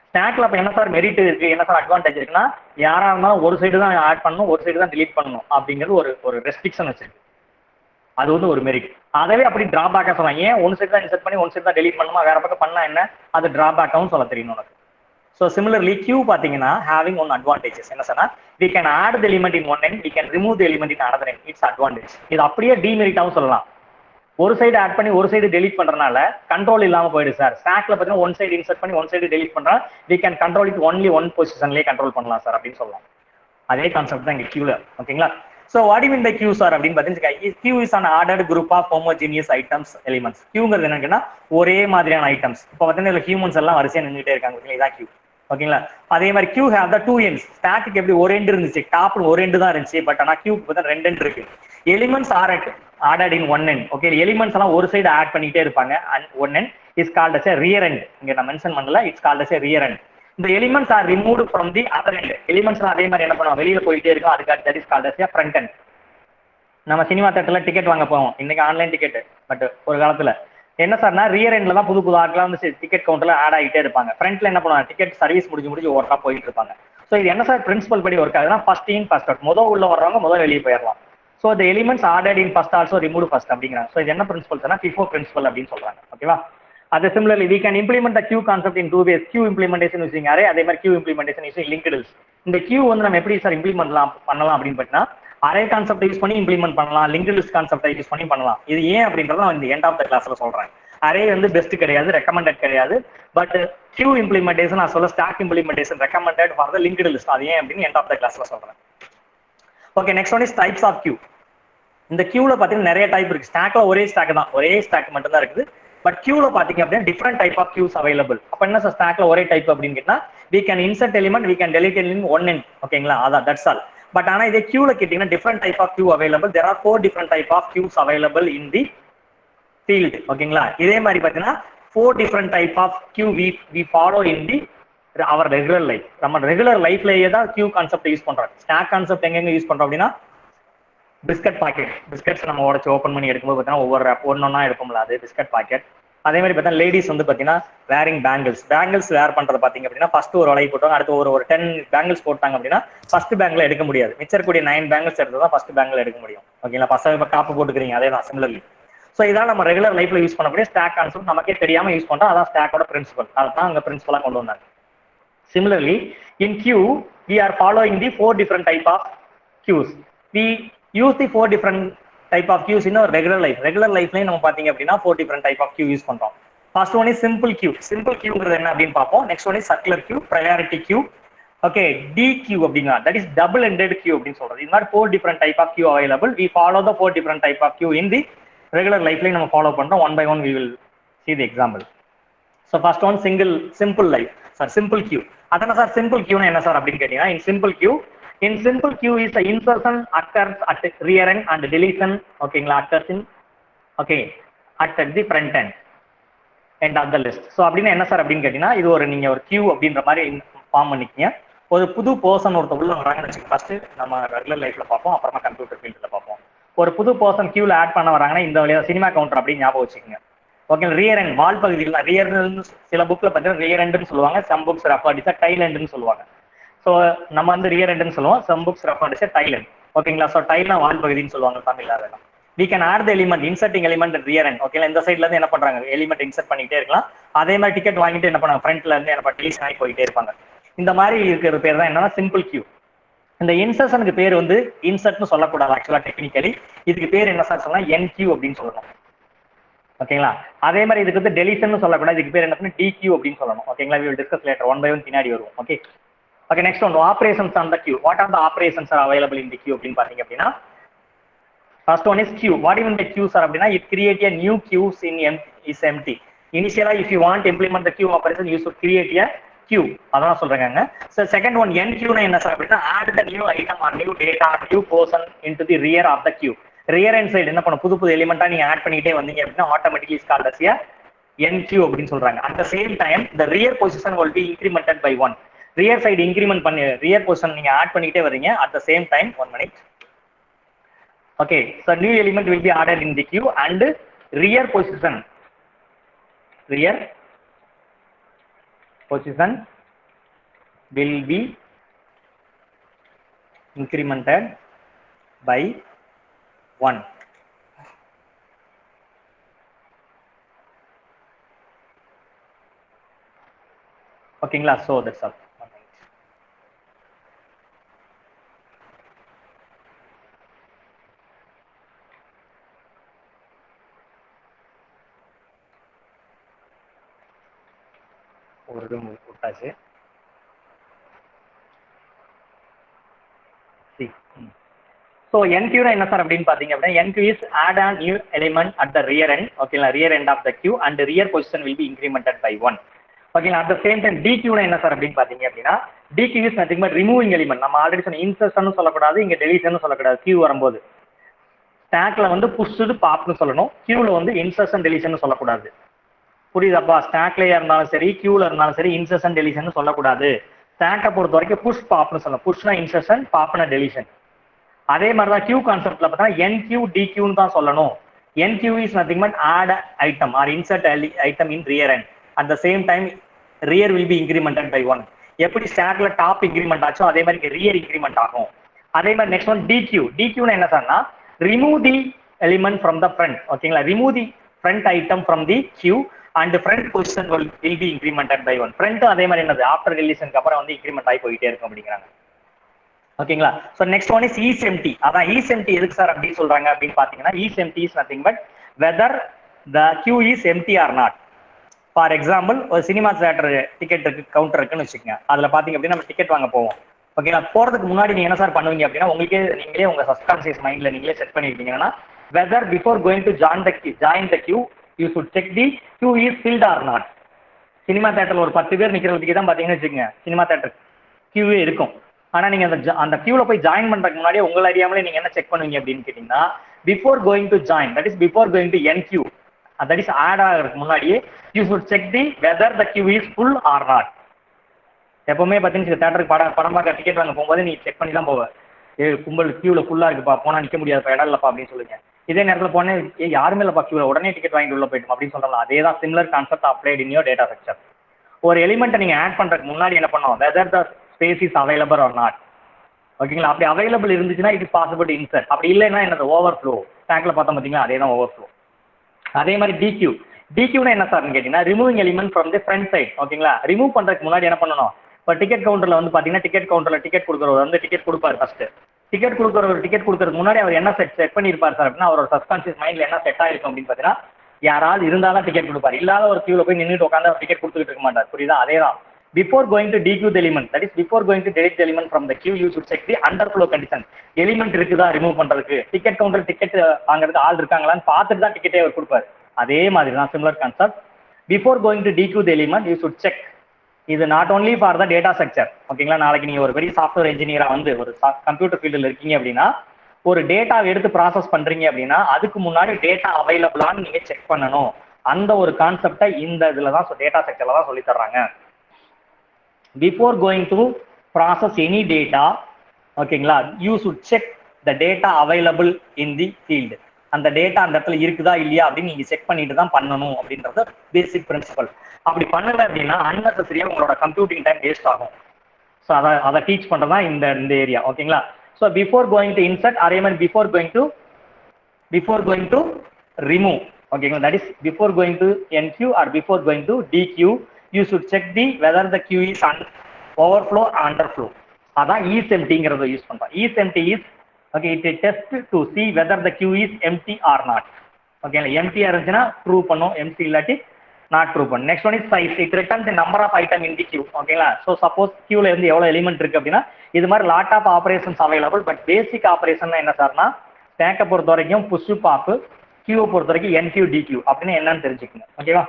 ஸ்டாக்ல அப்ப என்ன சார் மெரிட் இருக்கு, என்ன சார் அட்வான்டேஜ் இருக்குன்னா, யாரா இருந்தாலும் ஒரு சைடு தான் ஆட் பண்ணணும், ஒரு சைடு தான் டிலீட் பண்ணணும் அப்படிங்கிறது ஒரு ரெஸ்ட்ரிக்ஷன் வச்சிருக்கு. அது வந்து ஒரு மெரிட். அதவே அப்படி டிராபேக்கா சொல்லலாம். ஏன் ஒன் சைடு தான் இன்சர்ட் பண்ணி ஒன் சைடு தான் டெலீட் பண்ணணுமா, வேற பக்கம் பண்ணா என்ன, அது டிராபேக்காவும் சொல்ல தெரியணும் உனக்கு. ஸோ சிமிலர்லி கியூ பார்த்தீங்கன்னா ஹேவிங் ஒன் அட்வான்டேஜஸ் என்ன சொன்னா, we can add the element in one end, we can remove the element in another end. It's advantage. இது அப்படியே டிமெரிட்டாவும் சொல்லலாம். ஒரு சைடு ஆட் பண்ணி ஒரு சைடு டெலீட் பண்றதுனால கண்ட்ரோல் இல்லாம போயிடுது சார். ஸ்டாக்ல பார்த்தீங்கன்னா ஒன் சைடு இன்சர்ட் பண்ணி ஒன் சைடு டெலீட் பண்றா, we can control it only one பொசிஷன்லயே கண்ட்ரோல் பண்ணலாம் சார் அப்படின்னு சொல்லலாம். அதே கான்செப்ட் தான் இங்க கியூல. ஓகேங்களா? So what you mean by queue sir அப்படின்னு பார்த்தீங்கன்னா, queue is an ordered group of homogeneous items elements. கியூங்கிறது என்னன்னா ஒரே மாதிரியான ஐட்டம்ஸ். இப்போ பார்த்தீங்கன்னா ஹியூமன்ஸ் எல்லாம் வரிசையா நின்றுட்டே இருக்காங்க, இதான் கியூ. ஓகேங்களா? அதே மாதிரி queue have the two ends. ஸ்டாக்கு எப்படி ஒரு எண்ட் இருந்துச்சு, டாப்ல ஒரு எண்ட் தான் இருந்துச்சு, பட் ஆனால் கியூக்கு பார்த்தா ரெண்டு எண்ட் இருக்கு. Elements are added in one end. Okay, elements எல்லாம் ஒரு சைடு ஆட் பண்ணிட்டே இருப்பாங்க. and one end is called as a rear end. இங்க நான் மென்ஷன் பண்ணல, it's called as a rear end. இந்த எலிமெண்ட்ஸ் are removed from the other end. எலிமெண்ட்ஸ் அதே மாதிரி என்ன பண்ணுவாங்க, வெளியில போயிட்டே இருக்கும், அதுக்கு that is called as a front end. நம்ம சினிமா தேட்டர்ல டிக்கெட் வாங்க போவோம், இன்னைக்கு ஆன்லைன் டிக்கெட், பட் ஒரு காலத்துல என்ன சார்னா ரியர் எண்ட்ல தான் புது ஆட்களாம் வந்து டிக்கெட் கவுண்டர்ல ஆட் ஆகிட்டே இருப்பாங்க. ஃப்ரண்ட்ல என்ன பண்ணுவாங்க, டிக்கெட் சர்வீஸ் முடிஞ்சு ஒர்க்கா போயிட்டு இருப்பாங்க. ஸோ இது என்ன சார் பிரின்சிபல் படி ஒர்க் ஆகுதுன்னா, ஃபர்ஸ்ட் இன் ஃபர்ஸ்ட் அவுட், முதல் உள்ள வர்றவங்க முதல் வெளியே போயிடலாம். So the elements added in first also remove first அப்படிங்கிறாங்க. ஸோ இது என்ன பிரின்சிபல்ஸ்னா FIFO பிரின்சிபல் அப்படின்னு சொல்றாங்க. ஓகேவா? அது similarly we can implement the queue concept in two ways. queue implementation using array, அதே மாதிரி queue implementation using linked list. இந்த queue வந்து நம்ம எப்படி சார் இம்ப்ளிமெண்ட் பண்ணலாம் அப்படின்னு பார்த்தீங்கன்னா, அரே கான்செப்ட் யூஸ் பண்ணி இம்ப்ளிமெண்ட் பண்ணலாம், லிங்க்டு லிஸ்ட் கான்செப்டை யூஸ் பண்ணி பண்ணலாம். இது ஏன் அப்படின்றத நான் இந்த எண்ட் ஆஃப் த கிளாஸ்ல சொல்றேன். அரே வந்து பெஸ்ட் கிடையாது, ரெக்கமெண்டட் கிடையாது, பட் கியூ இம்ப்ளிமெண்டேஷன் நான் சொல்ல stack implementation recommended for the linked list. அது ஏன் அப்படின்னு எண்ட் ஆஃப் த கிளாஸ்ல சொல்றேன். Okay, next one is types of queue. இந்த கியூல பாத்தீங்கன்னா நிறைய டைப் இருக்கு. ஸ்டாக்ல ஒரே ஸ்டாக் தான், ஒரே ஸ்டாக் மட்டும் தான் இருக்குது. பட் கியூல பாத்தீங்க அப்படின்னா டிஃப்ரெண்ட் டைப் ஆஃப் கியூஸ் அவைலபிள். அப்ப என்ன சார் ஸ்டாக்ல ஒரே டைப் அப்படின்னு கேட்டா we can insert element, we can delete element in one end. ஓகேங்களா, அதான் தட்ஸ் ஆல். பட் ஆனா இதே கியூல கேட்டீங்கன்னா different type of queue available. there are 4 different type of queues available in the field. ஓகேங்களா, இதே மாதிரி பாத்தீங்கன்னா 4 different type of queue we follow in the our regular life. நம்ம ரெகுலர் லைஃப்லயே தான் கியூ கான்செப்ட் யூஸ் பண்றோம். ஸ்டாக் கான்செப்ட் எங்க use பண்றோம் அப்படின்னா பிஸ்கட் பாக்கெட், பிஸ்கட்ஸ் நம்ம உடச்சு ஓப்பன் பண்ணி எடுக்கும்போது பார்த்தீங்கன்னா ஒவ்வொரு ஒன்னொன்னா எடுக்கும்ல, அது பிஸ்கட் பாக்கெட். அதே மாதிரி பார்த்தா லேடிஸ் வந்து பார்த்தீங்கன்னா வேரிங் பேங்கிள்ஸ் வேர் பண்றது பார்த்தீங்க அப்படின்னா ஃபர்ஸ்ட் ஒரு வலை போட்டோம், அடுத்து ஒரு 10 பேங்கிள்ஸ் போட்டாங்க அப்படின்னா ஃபர்ஸ்ட் பேங்க்ல எடுக்க முடியாது. மிச்சர் கூடிய 9 பேங்கிள்ஸ் எடுத்து தான் ஃபர்ஸ்ட் பேங்க்ல எடுக்க முடியும். ஓகேங்களா, பசங்க இப்போ காப்பு போட்டுக்கிறீங்க, அதே தான் சிமிலர்லி. ஸோ இதான் நம்ம ரெகுலர் லைஃப்ல யூஸ் பண்ணக்கூடிய ஸ்டாக் கான்செப்ட். நமக்கே தெரியாம யூஸ் பண்றோம், அதான் ஸ்டாக்கோட பிரின்சிபல். அதான் அங்க பிரின்சிபலா கொண்டு வந்தாங்க. Similarly, in queue, we are following the 4 different type of queues. We use the 4 different type of queues in our regular life. Regular life ல நம்ம பாத்தீங்க அப்படின்னா 4 different type of queue use பண்றோம். First one is simple queue. Simple queuங்கிறது என்ன அப்படின்னு பார்ப்போம். Next one is circular queue, priority queue. Okay, DQ அப்படின்னா that is double ended queue அப்படின்னு சொல்றது. இந்த மாதிரி 4 different type of queue available. We follow the 4 different type of queue in the regular life ல நம்ம ஃபாலோ பண்றோம். One by one we will see the example. So first one simple life. Sir, simple queue. அதனா sir simple கியூனா என்ன sir அப்படின்னு கேட்டீங்கன்னா in simple queue is the insertion occurs at rear end and deletion, ஓகேங்களா, occurs in at the front end of the list. So அப்படின்னா என்ன sir அப்படின்னு கேட்டீங்கன்னா இது ஒரு நீங்க ஒரு கியூ அப்படின்ற மாதிரி ஃபார்ம் பண்ணிக்கீங்க. ஒரு புது பர்சன் ஒருத்தர் உள்ள வராங்கன்னு வச்சுக்கோங்க. ஃபர்ஸ்ட் நம்ம ரெகுலர் லைஃப்ல பார்ப்போம், அப்புறமா கம்ப்யூட்டர் ஃபீல்டில் பார்ப்போம். ஒரு புது பர்சன் கியூல ஆட் பண்ண வராங்கன்னா இந்த வழியா சினிமா கவுண்டர் அப்படின்னு ஞாபகம் வச்சுக்கோங்க. ஓகே, ரியர் எண்ட் வால் பகுதியில் ரியர் சில புக்ல பார்த்தீங்கன்னா ரியர் எண்டுன்னு சொல்லுவாங்க, சம் புக்ஸ் ரெஃபர்டிஸா டைல் எண்டுன்னு சொல்லுவாங்க. ஸோ நம்ம வந்து ரியர் எண்டுன்னு சொல்லுவோம், சம் புக்ஸ் ரெஃபர்டிஸா டைல் எண்ட். ஓகேங்களா, ஸோ டைல்னா வால் பகுதின்னு சொல்லுவாங்க தமிழ்ல. அதெல்லாம் we can add the element, inserting element at rear end. ஓகேங்களா, இந்த சைட்ல இருந்து என்ன பண்றாங்க, எலிமெண்ட் இன்சர்ட் பண்ணிட்டே இருக்கலாம். அதே மாதிரி டிக்கெட் வாங்கிட்டு என்ன பண்ணாங்க, ஃப்ரண்ட்ல இருந்து என்ன டெலிஷன் ஆகி போயிட்டே இருப்பாங்க. இந்த மாதிரி இருக்கிற பேர் தான் என்னன்னா சிம்பிள் கியூ. இந்த இன்சர்ஷனுக்கு பேர் வந்து இன்சர்ட்னு சொல்லக்கூடாது ஆக்சுவலா டெக்னிக்கலி. இதுக்கு பேர் என்ன சார் சொல்லலாம், NQ அப்படின்னு சொல்லணும். ஓகேங்களா, அதே மாதிரி இதுக்கு வந்து டெலிஷன் சொல்லக்கூடாது, இதுக்கு பேர் என்ன DQ அப்படின்னு சொல்லணும். ஓகேங்களா, we will discuss later, one by one பின்னாடி வருவோம். Okay, next one, operations on the queue. What are the operations are available in the queue அப்படின்னு பாத்தீங்க அப்படின்னா first one is queue. What even the queues are அப்படின்னா it create a new queues in is empty. Initially if you want to implement the queue operation you should create a queue. அதான் சொல்றாங்க. So second one NQ னா என்ன sir அப்படின்னா add the new item or new data or new person into the rear of the queue. Rear hand side என்ன பண்ண புது எலிமெண்டா நீங்க ஆட் பண்ணிட்டே வந்தீங்க அப்படின்னா automatically is called as a NQ அப்படின்னு சொல்றாங்க. At the same time the rear position will be incremented by 1. Rear side increment பண்ணி ரியர் பொசிஷன் நீங்க ஆட் பண்ணிட்டே வரீங்க. At the same time 1 minute. Okay, so new element will be added in the queue and rear position will be incremented by 1. ஓகேங்களா, so that's all. ஒரு room விட்டாச்சு. So NQ என்ன sir அப்படின்னு பாத்தீங்க அப்படின்னா NQ is add a new element at the rear end. ஓகேங்களா, rear end of the queue and the rear position will be incremented by 1. ஓகேங்களா, at the same time DQ என்ன sir அப்படின்னு பாத்தீங்க அப்படின்னா DQ is nothing but removing element. நம்ம already சொன்ன insertion சொல்லக்கூடாது, இங்க டெலிஷன் சொல்லக்கூடாது. கியூ வரும்போது ஸ்டாக்ல வந்து புஷ்டு பாப்னு சொல்லணும், கியூல வந்து இன்சர்ஷன் டெலிஷன் சொல்லக்கூடாது. புரியுதாப்பா? ஸ்டாக்லயே இருந்தாலும் சரி கியூல இருந்தாலும் சரி இன்சர்ஷன் டெலிஷன் சொல்லக்கூடாது. ஸ்டாக்கை பொறுத்த வரைக்கும் புஷ் பாப்னு சொல்லணும். புஷ்னா இன்சர்ஷன், பாப்னா டெலிஷன். அதே மாதிரி தான் கியூ கான்செப்ட்ல பார்த்தா NQ DQன்னு தான் சொல்லணும். NQ is nothing but add item or insert item in rear end. At the same time rear will be incremented by 1. எப்படி ஸ்டாக்ல டாப் இன்க்ரிமெண்ட் ஆச்சோ அதே மாதிரி ரியர் இன்க்ரிமெண்ட் ஆகும். அதே மாதிரி நெக்ஸ்ட் ஒன் DQ னா என்ன சார்னா remove the element from the front. ஓகேங்களா, remove the front item from the queue and front position will be incremented by 1. Front அதே மாதிரி என்னது ஆஃப்டர் ரிலீஷனுக்கு அப்புறம் வந்து இன்க்ரிமெண்ட் ஆகி போயிட்டே இருக்கும் அப்படிங்கிறாங்க. ஓகேங்களா, so next one is is empty. அதான் ஈஸ் எம்டி எதுக்கு சார் அப்படின்னு சொல்றாங்க அப்படின்னு பாத்தீங்கன்னா is empty is nothing but whether the queue is empty or not. For example ஒரு சினிமா தியேட்டர் டிக்கெட் இருக்கு, கவுண்டர் இருக்குன்னு வச்சுக்கோங்க. அதுல பாத்தீங்க அப்படின்னா நம்ம டிக்கெட் வாங்க போவோம். ஓகேங்களா, போறதுக்கு முன்னாடி நீங்க என்ன சார் பண்ணுவீங்க அப்படின்னா நீங்களே உங்க சப்கான்சியஸ் மைண்ட்ல நீங்களே செட் பண்ணிருக்கீங்கன்னா whether before going to join the queue you should check the queue is filled or not. Cinema தேட்டரில் ஒரு 10 பேர் நிற்கிறதுக்கு தான் பார்த்தீங்கன்னு வச்சுக்கோங்க, சினிமா தேட்டர் கியூவே இருக்கும். ஆனால் நீங்கள் அந்த கியூவில் போய் ஜாயின் பண்ணுறதுக்கு முன்னாடியே உங்களை அறியாமலே நீங்கள் என்ன செக் பண்ணுவீங்க அப்படின்னு கேட்டிங்கன்னா, before going to join, that is before going to enqueue, that is add ஆகிறதுக்கு முன்னாடியே you should check the whether the queue is full or not. எப்பவுமே பார்த்தீங்கன்னா தேட்டருக்கு படம் பார்க்க டிக்கெட் வாங்க போகும்போது நீ செக் பண்ணி தான் போவேன். கும்பல் கியூவில் ஃபுல்லாக இருக்குப்பா, போனால் நிற்க முடியாதுப்பா, இடம் இல்லைப்பா அப்படின்னு சொல்லுங்க. இதே நேரத்தில் போனேன் யாருமே இல்லைப்பா கியூவில், உடனே டிக்கெட் வாங்கிட்டு உள்ள போயிட்டோம் அப்படின்னு சொல்கிறோம். அதே தான் similar concept applied in your data structure. ஒரு எலிமெண்ட்டை நீங்கள் ஆட் பண்ணுறதுக்கு முன்னாடி என்ன பண்ணோம், whether the space is available R not. ஓகேங்களா, அப்படி அவைலபிள் இருந்துச்சுன்னா it is possible to insert, அப்படி இல்லைன்னா என்னது ஓவர் ஃப்ளோ. ஸ்டாக்ல பார்த்தோம் பார்த்தீங்களா, அதே தான் ஓவர் ஃப்ளோ. அதே மாதிரி டிக்யூ. டிக்யூனா என்ன சார்னு கேட்டிங்கன்னா, removing element from the front side. ஓகேங்களா, ரிமூவ் பண்ணுறதுக்கு முன்னாடி என்ன பண்ணணும், இப்போ டிக்கெட் கவுண்டரில் வந்து பார்த்தீங்கன்னா டிக்கெட் கவுண்டரில் டிக்கெட் கொடுக்குறவர் வந்து டிக்கெட் கொடுப்பாரு. ஃபர்ஸ்ட் டிக்கெட் கொடுக்குறவர் டிக்கெட் கொடுக்கறதுக்கு முன்னாடி அவர் என்ன செட் பண்ணியிருப்பார் சார் அப்படின்னா, அவரோட சப்கான்ஷியஸ் மைண்டில் என்ன செட் ஆயிருக்கும் அப்படின்னு பார்த்தீங்கன்னா, யாராவது இருந்தால் தான் டிக்கெட் கொடுப்பார், இல்லாத ஒரு கியூவில் போய் நின்றுட்டு உட்காந்து அவர் டிக்கெட் கொடுத்துட்டு இருக்க மாட்டார். புரியுதா, அதே தான். Before going to dequeue the element, that is before going to delete the element from the queue, you should check the underflow condition. Element இருக்குதா ரிமூவ் பண்ணுறதுக்கு, டிக்கெட் கவுண்டர் டிக்கெட் வாங்குறதுக்கு ஆள் இருக்காங்களான்னு பார்த்துட்டு தான் டிக்கெட்டே அவர் கொடுப்பாரு. அதே மாதிரி தான் similar concept. Before going to dequeue the element you should check. இது not only for the data structure. ஓகேங்களா, நாளைக்கு நீங்கள் ஒரு பெரிய சாஃப்ட்வேர் இன்ஜினியராக வந்து ஒரு கம்ப்யூட்டர் ஃபீல்டில் இருக்கீங்க அப்படின்னா, ஒரு டேட்டாவை எடுத்து ப்ராசஸ் பண்ணுறீங்க அப்படின்னா அதுக்கு முன்னாடி டேட்டா அவைலபிளான்னு நீங்கள் செக் பண்ணணும். அந்த ஒரு கான்செப்டை இந்த இதில் தான் டேட்டா ஸ்ட்ரக்சரில் தான் சொல்லி தர்றாங்க. Before going to process any data, ஓகேங்களா, you should check the data available in the field. அந்த டேட்டா அந்த இடத்துல இருக்குதா இல்லையா அப்படின்னு நீங்கள் செக் பண்ணிட்டு தான் பண்ணணும் அப்படின்றது பேசிக் பிரின்சிபல். அப்படி பண்ணலை அப்படின்னா அன்னெசரியாக உங்களோட கம்ப்யூட்டிங் டைம் வேஸ்ட் ஆகும். ஸோ அதை டீச் பண்ணுறது தான் இந்த ஏரியா. ஓகேங்களா, so before going to insert, அதே மாதிரி பிஃபோர் கோயிங் டு ரிமூவ். ஓகேங்களா, that is before going to enqueue or before going to dequeue you should check the whether the queue is overflow underflow. அதான் is எம்டிங்கிறத use பண்ணுறோம். Is empty is okay, it test to see whether the queue is empty or not. ஓகேங்களா, எம்டியாக இருந்துச்சுன்னா true பண்ணும், empty இல்லாட்டி not true பண்ணும். Next one is size, it return the number of item in the queue. ஓகேங்களா, so suppose கியூவில் இருந்து எவ்வளோ எலிமெண்ட் இருக்குது அப்படின்னா இது மாதிரி lot of operations available. But basic operation என்ன சார்னா, ஸ்டாக்கை பொறுத்த வரைக்கும் புஷ் பாப்பு, கியூவை பொறுத்த வரைக்கும் என்கியூ டிக்யூ அப்படின்னு என்னன்னு தெரிஞ்சுக்கணும். ஓகேவா,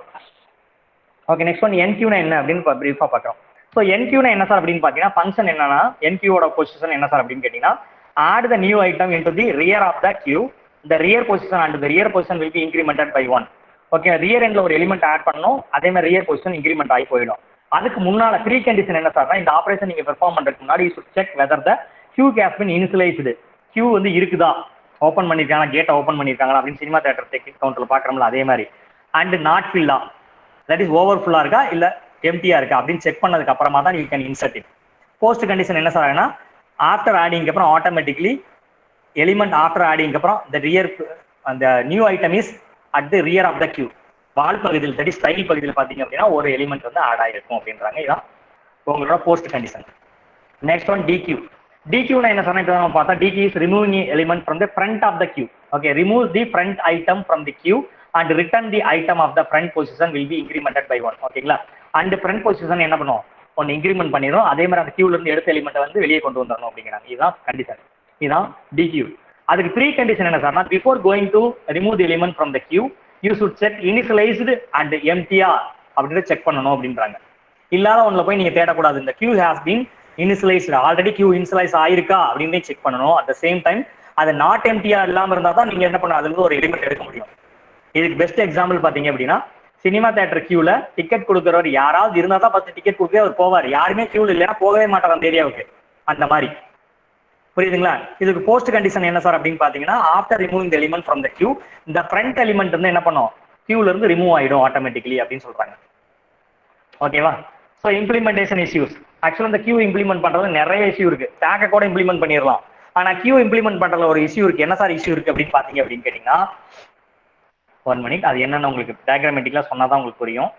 ஓகே. நெக்ஸ்ட் ஒன் என்கியூனா என்ன அப்படின்னு பிரீஃபாக பார்க்குறோம். ஸோ என்கியூனா என்ன சார் அப்படின்னு பார்த்தீங்கன்னா, ஃபங்க்ஷன் என்னன்னா என்கியூவோட பொசிஷன் என்ன சார் அப்படின்னு கேட்டிங்கன்னா, add the new item into the rear of the queue, the rear position and the rear position will be incremented by 1. Okay, rear எண்ட்ல ஒரு எலிமெண்ட் ஆட் பண்ணணும், அதே மாதிரி ரியர் பொசிஷன் இன்க்ரிமெண்ட் ஆகி போயிடும். அதுக்கு முன்னால ப்ரீ கண்டிஷன் என்ன சார்னா, இந்த ஆப்ரேஷன் நீங்க பெர்ஃபார்ம் பண்றதுக்கு முன்னாடி you should check whether the queue has been initialized. Queue வந்து இருக்குதா, ஓப்பன் பண்ணிருக்காங்க, கேட்டை ஓப்பன் பண்ணிருக்காங்களா அப்படின்னு சினிமா தேட்டர் டிக்கெட் கவுண்டர்ல பாக்குறோம்ல அதே மாதிரி. அண்ட் நாட் ஃபில்லா, தட் இஸ் ஓவர் ஃபுல்லா இருக்கா இல்ல எம்டியா இருக்கா அப்படின்னு செக் பண்ணதுக்கு அப்புறமா தான் you can insert it. Post condition என்ன சார் ஆகுனா, ஆஃப்டர் ஆடிங் அப்புறம் ஆட்டோமேட்டிக்லி எலிமெண்ட் ஆஃப்டர் ஆடிங் அப்புறம் the rear அந்த new item is at the rear of the queue. வால் பகுதியில் தடி ஸ்டைல் பகுதியில் பார்த்தீங்க அப்படின்னா ஒரு எலிமெண்ட் வந்து ஆட் ஆகிருக்கும் அப்படின்றாங்க. இதான் உங்களோட post condition. Next one dequeue. டிக்யூனா என்ன சொன்னா, இப்போ நம்ம பார்த்தா dequeue is removing element from the front of the queue. Okay, remove the front item from the queue and return the item of the front position will be incremented by 1. ஓகேங்களா, and front position என்ன பண்ணுவோம், ஒன்று increment பண்ணிடும், அதே மாதிரி அந்த கியூல இருந்து எடுத்த எலிமெண்ட்டை வந்து வெளியே கொண்டு வந்துடணும் அப்படிங்கிறாங்க. இதுதான் கண்டிஷன், இதுதான் டிக்யூ. அதுக்கு ப்ரீ கண்டிஷன் என்ன சார்னா, before going to remove the element from the queue you should check initialized and எம்டியா அப்படின்னு செக் பண்ணணும் அப்படின்றாங்க. இல்லாத ஒன்றில் போய் நீங்க தேடக்கூடாது. இந்த queue has been initialized, already queue initialize ஆயிருக்கா அப்படின்னு செக் பண்ணணும். அட் த சேம் டைம் அது நாட் எம்டியா இல்லாமல் இருந்தால் தான் நீங்க என்ன பண்ணணும், அதுல இருந்து ஒரு எலிமெண்ட் எடுக்க முடியும். இதுக்கு பெஸ்ட் எக்ஸாம்பிள் பாத்தீங்க அப்படின்னா, சினிமா தியேட்டர் கியூல டிக்கெட் கொடுக்குறவர் யாராவது இருந்தா தான் 10 டிக்கெட் கொடுக்க அவர் போவார். யாருமே கியூல இல்லைன்னா போகவே மாட்டார் அந்த ஏரியாவுக்கு. அந்த மாதிரி புரியுதுங்களா. இதுக்கு போஸ்ட் கண்டிஷன் என்ன சார் அப்படின்னு பாத்தீங்கன்னா, after removing the element from the queue இந்த ஃப்ரண்ட் எலிமெண்ட் வந்து என்ன பண்ணும், கியூல இருந்து ரிமூவ் ஆயிடும் ஆட்டோமேட்டிக்கலி அப்படின்னு சொல்றாங்க. ஓகேவா. So implementation issues. ஆக்சுவலா இந்த கியூ இம்ப்ளிமெண்ட் பண்றது நிறைய இஷ்யூ இருக்கு. டேக்கை கூட இம்ப்ளிமெண்ட் பண்ணிடலாம். ஆனா கியூ இம்ப்ளிமெண்ட் பண்றதுல ஒரு இஷ்யூ இருக்கு. என்ன சார் இஷ்யூ இருக்கு அப்படின்னு பாத்தீங்க அப்படின்னு கேட்டீங்கன்னா, 1 மினிட், அது என்னன்னு உங்களுக்கு டயக்ராமேட்டிக்கலா சொன்னாதான் உங்களுக்கு புரியும்.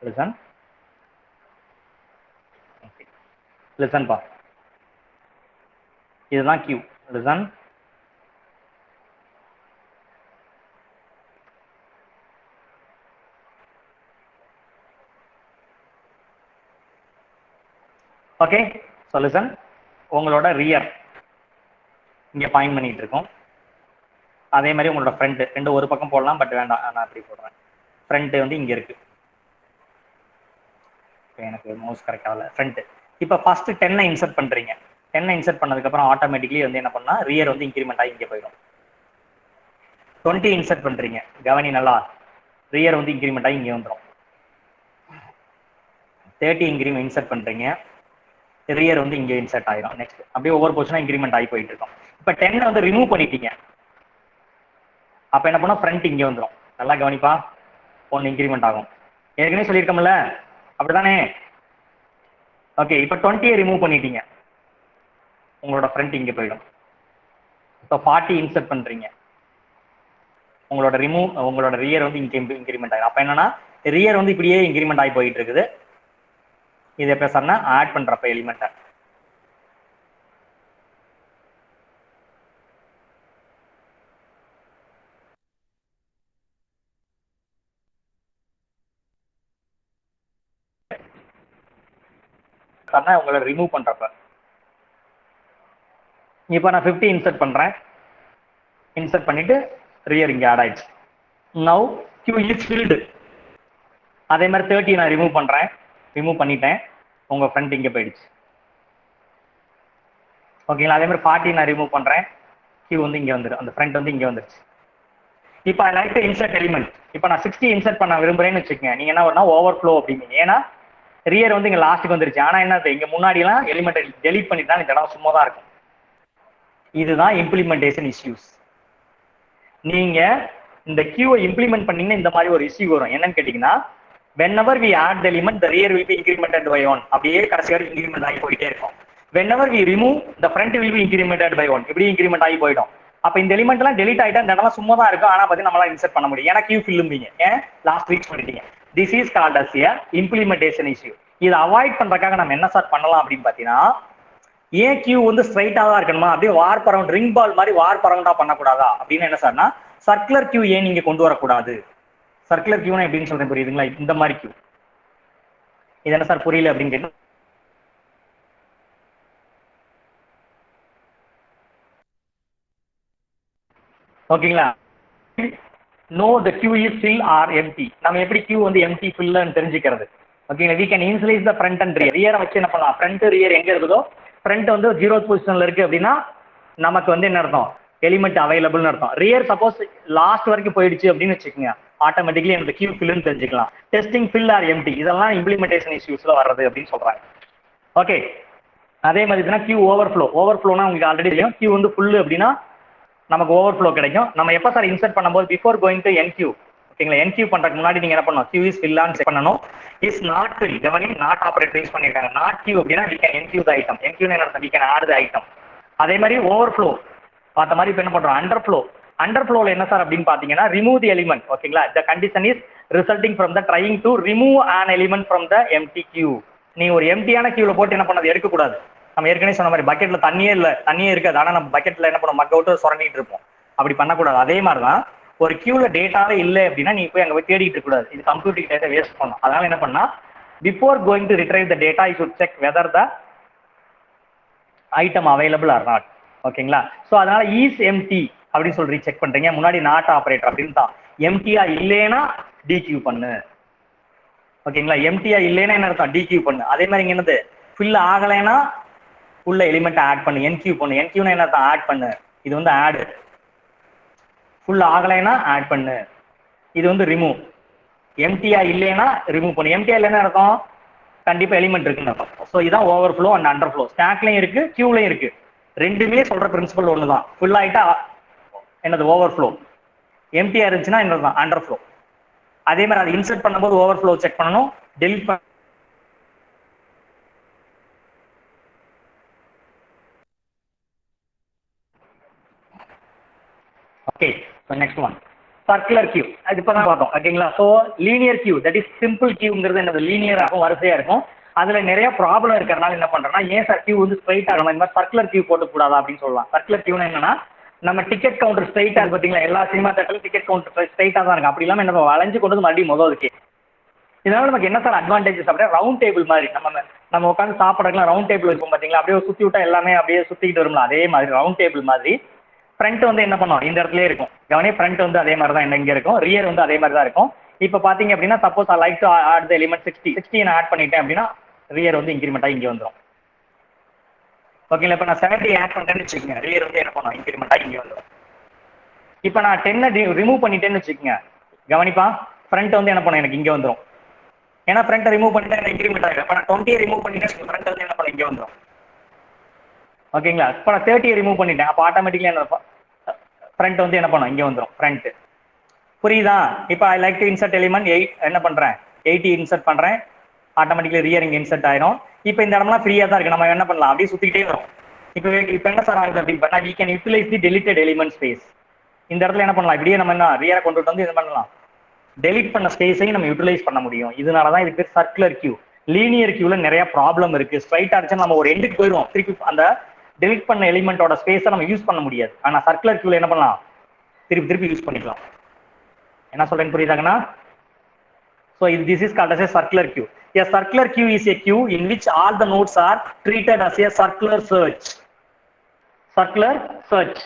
லிசன் லிசன் பா, இதுதான் queue. Listen, okay. So listen, உங்களோட ரியர் இங்கே பாயிண்ட் பண்ணிட்டு இருக்கோம். அதே மாதிரி உங்களோட ஃப்ரண்ட் ரெண்டு ஒரு பக்கம் போடலாம், பட் வேண்டாம், நான் அப்படி போடுறேன். ஃப்ரண்ட் வந்து இங்க இருக்கு. எனக்கு மவுஸ் கரெக்ட் ஆகல. ஃப்ரண்ட் இப்போ ஃபர்ஸ்ட் 10 இன்சர்ட் பண்றீங்க. 10 இன்சர்ட் பண்ணதுக்கப்புறம் ஆட்டோமேட்டிக்லி வந்து என்ன பண்ணா ரியர் வந்து இன்க்ரிமெண்ட் ஆகி இங்கே போயிடும். 20 இன்சர்ட் பண்றீங்க, கவனி நல்லா, ரியர் வந்து இன்க்ரிமெண்ட் ஆகி இங்கே வந்துடும். 30 இன்சர்ட் பண்றீங்க, ரியர் வந்து இங்கே இன்சர்ட் ஆயிரும். நெக்ஸ்ட் அப்படியே ஒவ்வொரு பொசிஷனா இன்க்ரிமெண்ட் ஆகி போயிட்டு இருக்கும். இப்போ 10 வந்து ரிமூவ் பண்ணிட்டீங்க, அப்போ என்ன பண்ணா ஃப்ரண்ட் இங்கே வந்துடும். நல்லா கவனிப்பா, 1 இன்க்ரிமெண்ட் ஆகும். ஏற்கனவே சொல்லியிருக்கோம்ல, அப்படிதானே? ஓகே, இப்போ 20 ரிமூவ் பண்ணிட்டீங்க, உங்களோட ஃப்ரண்ட் இங்கே போயிடும். இப்போ 40 இன்சர்ட் பண்றீங்க, உங்களோட ரியர் வந்து இன்க்ரிமெண்ட் ஆகும். அப்போ என்னன்னா ரியர் வந்து இப்படியே இன்க்ரிமெண்ட் ஆகி போயிட்டு இருக்குது. இது எப்போ சார்னா ஆட் பண்றப்ப எலிமெண்ட்டை. உங்களை ரிமூவ் பண்றப்ப இப்போ நான் 50 இன்சர்ட் பண்றேன், இன்சர்ட் பண்ணிட்டு ரியர் இங்கே ஆட் ஆயிடுச்சு. Now queue is filled. அதே மாதிரி 30 நான் ரிமூவ் பண்றேன், ரிமூவ் பண்ணிட்டேன், உங்க ஃப்ரண்ட் இங்கே போயிடுச்சு. ஓகேங்களா? அதே மாதிரி 40 நான் ரிமூவ் பண்றேன், கியூ வந்து இங்கே வந்துடும், அந்த ஃப்ரண்ட் வந்து இங்கே வந்துருச்சு. இப்போ ஐ லைக் டு இன்சர்ட் எலிமெண்ட். இப்போ நான் 60 இன்சர்ட் பண்ண விரும்புறேன்னு வச்சுக்கோங்க, நீங்க என்ன பண்ணா ஓவர் ஃப்ளோ அப்படிங்க. ஏன்னா ரியர் வந்து இங்க லாஸ்ட்டுக்கு வந்துருச்சு. ஆனா என்ன இங்க முன்னாடி எல்லாம் எலிமெண்ட் டெலீட் பண்ணிட்டு இந்த இடம் சும்மா தான் இருக்கும். இதுதான் இம்ப்ளிமெண்டேஷன் இஷ்யூஸ். நீங்க இந்த கியூவை இம்ப்ளிமெண்ட் பண்ணீங்கன்னா இந்த மாதிரி ஒரு இஷ்யூ வரும். என்னன்னு கேட்டீங்கன்னா, whenever we add the element the rear will be incremented by 1. அப்படியே கடைசி வரைக்கும் இன்க்ரிமெண்ட் ஆகி போயிட்டே இருக்கும். whenever we remove the front will be incremented by 1. இப்படி இன்க்ரிமெண்ட் ஆகி போயிடும். அப்ப இந்த எலிமெண்ட் எல்லாம் டெலிட் ஆயிட்டா இந்த இடம்லாம் சும்மா தான் இருக்கும். ஆனா பாத்தீங்கன்னா நம்மளால இன்சர்ட் பண்ண முடியும். ஏன்னா கியூ ஃபில்லும்பீங்க, ஏன் லாஸ்ட் ரீச் பண்ணிட்டீங்க. This is called as a implementation issue. இதை அவாய்ட் பண்றதுக்காக நம்ம என்ன சார் பண்ணலாம் அப்படின்னு பாத்தீங்கன்னா, ஏன் கியூ வந்து ஸ்ட்ரைட்டா தான் இருக்கணுமா, அப்படியே வார்ப் அரவுண்ட் ரிங் பால் மாதிரி வார்ப் அரவுண்டா பண்ணக்கூடாதா அப்படின்னு என்ன சார்னா, சர்க்குலர் கியூ ஏன் நீங்க கொண்டு வரக்கூடாது. சர்க்குலர் கியூனா எப்படின்னு சொல்றேன் புரியுதுங்களா? இந்த மாதிரி கியூ. இது என்ன சார் புரியல அப்படின்னு கேட்டு ஓகேங்களா? Know the queue is fill or empty. நம்ம எப்படி கியூ வந்து எம்டி ஃபில்னு தெரிஞ்சுக்கிறது? ஓகேங்களா? we can initialize the front and rear. ரியரை வச்சு என்ன பண்ணலாம், ஃப்ரண்ட் ரியர் எங்க இருக்குதோ, ஃப்ரண்ட் வந்து 0th பொசிஷன்ல இருக்கு அப்படின்னா நமக்கு வந்து என்ன அர்த்தம், எலிமெண்ட் அவைலபிள்னு அர்த்தம். ரியர் சப்போஸ் லாஸ்ட் வரைக்கும் போயிடுச்சு அப்படின்னு வச்சுக்கோங்க, ஆட்டோமேட்டிக்லி எனக்கு கியூ ஃபில்னு தெரிஞ்சுக்கலாம். டெஸ்டிங் ஃபில் ஆர் எம்டி இதெல்லாம் இம்ப்ளிமெண்டேஷன் இஷ்யூஸ்ல வர்றது அப்படின்னு சொல்றாங்க. ஓகே, அதே மாதிரி கியூ ஓவர்ஃப்ளோ. ஓவர்ஃப்ளோனா உங்களுக்கு ஆல்ரெடி தெரியும், கியூ வந்து ஃபுல் அப்படின்னா நமக்கு ஓவர்ஃப்ளோ கிடைக்கும். நம்ம எப்போ சார் இன்சர்ட் பண்ணும்போது பிஃபோர் கோயிங் டு என்கியூ, ஓகேங்களா, என்கியூ பண்றதுக்கு முன்னாடி நீங்க என்ன பண்ணணும், கியூ இஸ் ஃபில்லான்னு செக் பண்ணணும். இஸ் நாட் ஃபில், கவனி, நாட் ஆபரேட்டர் யூஸ் பண்ணிருக்காங்க. நாட் கியூ அப்படின்னா we can enqueue the item. Enqueue என்ன we can add the item. அதே மாதிரி ஓவர்ஃப்ளோ பார்த்த மாதிரி இப்போ என்ன பண்றோம், அண்டர்ஃப்ளோ. அண்டர்ஃப்ளோல என்ன சார் அப்படின்னு பாத்தீங்கன்னா, ரிமூவ் தி எலிமெண்ட். ஓகேங்களா, the condition is resulting from the trying to remove an element from the empty queue. நீ ஒரு எம்டியான கியூல போட்டு என்ன பண்ணது எடுக்கக்கூடாது. நம்ம ஏற்கனவே சொன்ன மாதிரி பக்கெட்ல தண்ணியே இருக்காது, ஆனா நம்ம பக்கெட்ல என்ன பண்ணுவோம், மக் அவுட் சுரண்டிட்டு இருப்போம். அப்படி பண்ணக்கூடாது. அதே மாதிரிதான் ஒரு கியூல டேட்டாவே இல்லை அப்படின்னா நீ போய் அங்க போய் தேடிட்டு இருக்க கூடாது. இது கம்ப்யூட்டிங் டேட்டா வேஸ்ட் பண்ணும். அதனால என்ன பண்ணா, before going to retrieve the data you should check whether the item available R not. ஓகேங்களா? ஸோ அதனால ஈஸ் எம்டி அப்படின்னு சொல்லி செக் பண்றீங்க, முன்னாடி நாட் ஆபரேட்டர் அப்படின்னு தான். எம்டியா இல்லைன்னா டிகியூ பண்ணு. ஓகேங்களா? எம்டியா இல்லைன்னா என்ன அர்த்தம், டிகியூ பண்ணு. அதே மாதிரி இங்க என்னது, ஃபில் ஆகலைன்னா உள்ள எலிமெண்ட் ஆட் பண்ணு, என்கியூ பண்ணு. என்கியூனா என்ன அர்த்தம், ஆட் பண்ணு. இது வந்து ஆட். ஃபுல் ஆகலைன்னா ஆட் பண்ணு. இது வந்து ரிமூவ். எம்டியா இல்லைன்னா ரிமூவ் பண்ணு. எம்டியா இல்லைன்னா அர்த்தம் கண்டிப்பா எலிமெண்ட் இருக்குன்னு அர்த்தம். ஸோ இதான் ஓவர்ஃப்ளோ அண்ட் அண்டர்ஃப்ளோ. ஸ்டாக்லையும் இருக்கு, கியூலையும் இருக்கு. ரெண்டுமே சொல்ற பிரின்சிபல் ஒன்று தான். ஃபுல் ஆயிட்டா என்னது ஓவர்ஃப்ளோ, எம்டியா இருந்துச்சுன்னா என்னதான் அண்டர்ஃப்ளோ. அதே மாதிரி அதை இன்சர்ட் பண்ணும்போது ஓவர்ஃப்ளோ செக் பண்ணணும், டெலிட் பண்ண. Okay, so next one circular queue. அது இப்போ தான் பார்த்தோம். ஓகேங்களா? So linear queue, that is simple கியூங்கிறது என்னது, லீனியராக இருக்கும், வரிசையா இருக்கும். அதுல நிறைய ப்ராப்ளம் இருக்கிறனால என்ன பண்றேன்னா, ஏன் சார் கியூ வந்து ஸ்ட்ரைட் ஆகணும், இந்த மாதிரி சர்க்குலர் கியூ போட்டு கூடாதா அப்படின்னு சொல்லலாம். சர்க்குலர் கியூனா என்னன்னா, நம்ம டிக்கெட் கவுண்டர் ஸ்ட்ரைட்டா இருக்கு பார்த்தீங்களா, எல்லா சினிமா தேட்டர்லையும் டிக்கெட் கவுண்டர் ஸ்ட்ரைட்டா தான் இருக்கு. அப்படி இல்லாமல் என்ன வளைஞ்சு கொண்டு வந்து மறுபடியும் முதல் இருக்கு. இதனால நமக்கு என்ன சார் அட்வான்டேஜஸ் அப்படின்னா, ரவுண்ட் டேபிள் மாதிரி நம்ம உட்காந்து சாப்பிட்றதுலாம் ரவுண்ட் டேபிள் இருக்கும் பார்த்தீங்களா, அப்படியே சுற்றி விட்டா எல்லாமே அப்படியே சுற்றிக்கிட்டு வரும்ல, அதே மாதிரி ரவுண்ட் டேபிள் மாதிரி ஃப்ரண்ட் வந்து என்ன பண்ணும், இந்த இடத்துல இருக்கும். கவனி, ஃப்ரண்ட் வந்து அதே மாதிரி தான் இங்கே இருக்கும், ரியர் வந்து அதே மாதிரி தான் இருக்கும். இப்போ பார்த்தீங்க அப்படின்னா suppose I like to add the element 60 நான் ஆட் பண்ணிட்டேன் அப்படின்னா ரியர் வந்து இன்க்ரிமெண்ட் ஆகி இங்கே வந்துடும். ஓகேங்களா? இப்போ நான் 70 ஆட் பண்ணிட்டேன்னு வச்சுக்கோங்க, ரியர் வந்து என்ன பண்ணும், இன்க்ரிமெண்ட் ஆகி இங்கே வந்துடும். இப்போ நான் 10 ரிமூவ் பண்ணிட்டேன்னு வச்சுக்கோங்க, கவனிப்பா, ஃப்ரண்ட் வந்து என்ன பண்ணும், எனக்கு இங்கே வந்துடும். ஏன்னா ஃப்ரண்ட்டை ரிமூவ் பண்ணிட்டு எனக்கு இன்க்ரிமெண்ட் ஆகிடும். இப்போ நான் 20 ரிமூவ் பண்ணிட்டேன், ஃப்ரண்ட் வந்து என்ன பண்ணும், இங்கே வந்துடும். ஓகேங்களா? இப்போ நான் 30 ரிமூவ் பண்ணிட்டேன், அப்போ ஆட்டோமேட்டிக்கலி என்ன ஃப்ரண்ட் வந்து என்ன பண்ணும், இங்கே வந்துடும் ஃப்ரண்ட். புரியுதா? இப்போ ஐ லைக் டு இன்சர்ட் எலிமெண்ட் 8 என்ன பண்ணுறேன், 80 இன்சர்ட் பண்ணுறேன், ஆட்டோமேட்டிக்கலி ரியர் இங்கே இன்சர்ட் ஆயிடும். இப்போ இந்த இடம்லாம் ஃப்ரீயாக தான் இருக்குது, நம்ம என்ன பண்ணலாம், அப்படியே சுற்றிக்கிட்டே வரும். இப்போ என்ன சார் ஆகுது அப்படின்னு பார்த்தா, we can utilize the deleted element space. இந்த இடத்துல என்ன பண்ணலாம், இப்படியே நம்ம என்ன ரியரை கொண்டுட்டு வந்து இது பண்ணலாம், டெலிட் பண்ண ஸ்பேஸையும் நம்ம யூட்டிலைஸ் பண்ண முடியும். இதனால தான் இதுக்கு சர்க்குலர் கியூ. லீனியர் கியூல நிறைய ப்ராப்ளம் இருக்கு. ஸ்ட்ரைட் அடிச்சா நம்ம ஒரு எண்டுக்கு போயிடுவோம், திருப்பி அந்த டெலிட் பண்ண எலிமெண்டோட ஸ்பேஸை நம்ம யூஸ் பண்ண முடியாது. ஆனா சர்க்குலர் கியூல என்ன பண்ணலாம், திருப்பி திருப்பி யூஸ் பண்ணிக்கலாம். என்ன சொல்றேன்னு புரியுதாங்கண்ணா? So this is called as a circular queue. A circular queue is a queue in which all the nodes are treated as a circular search. Circular search.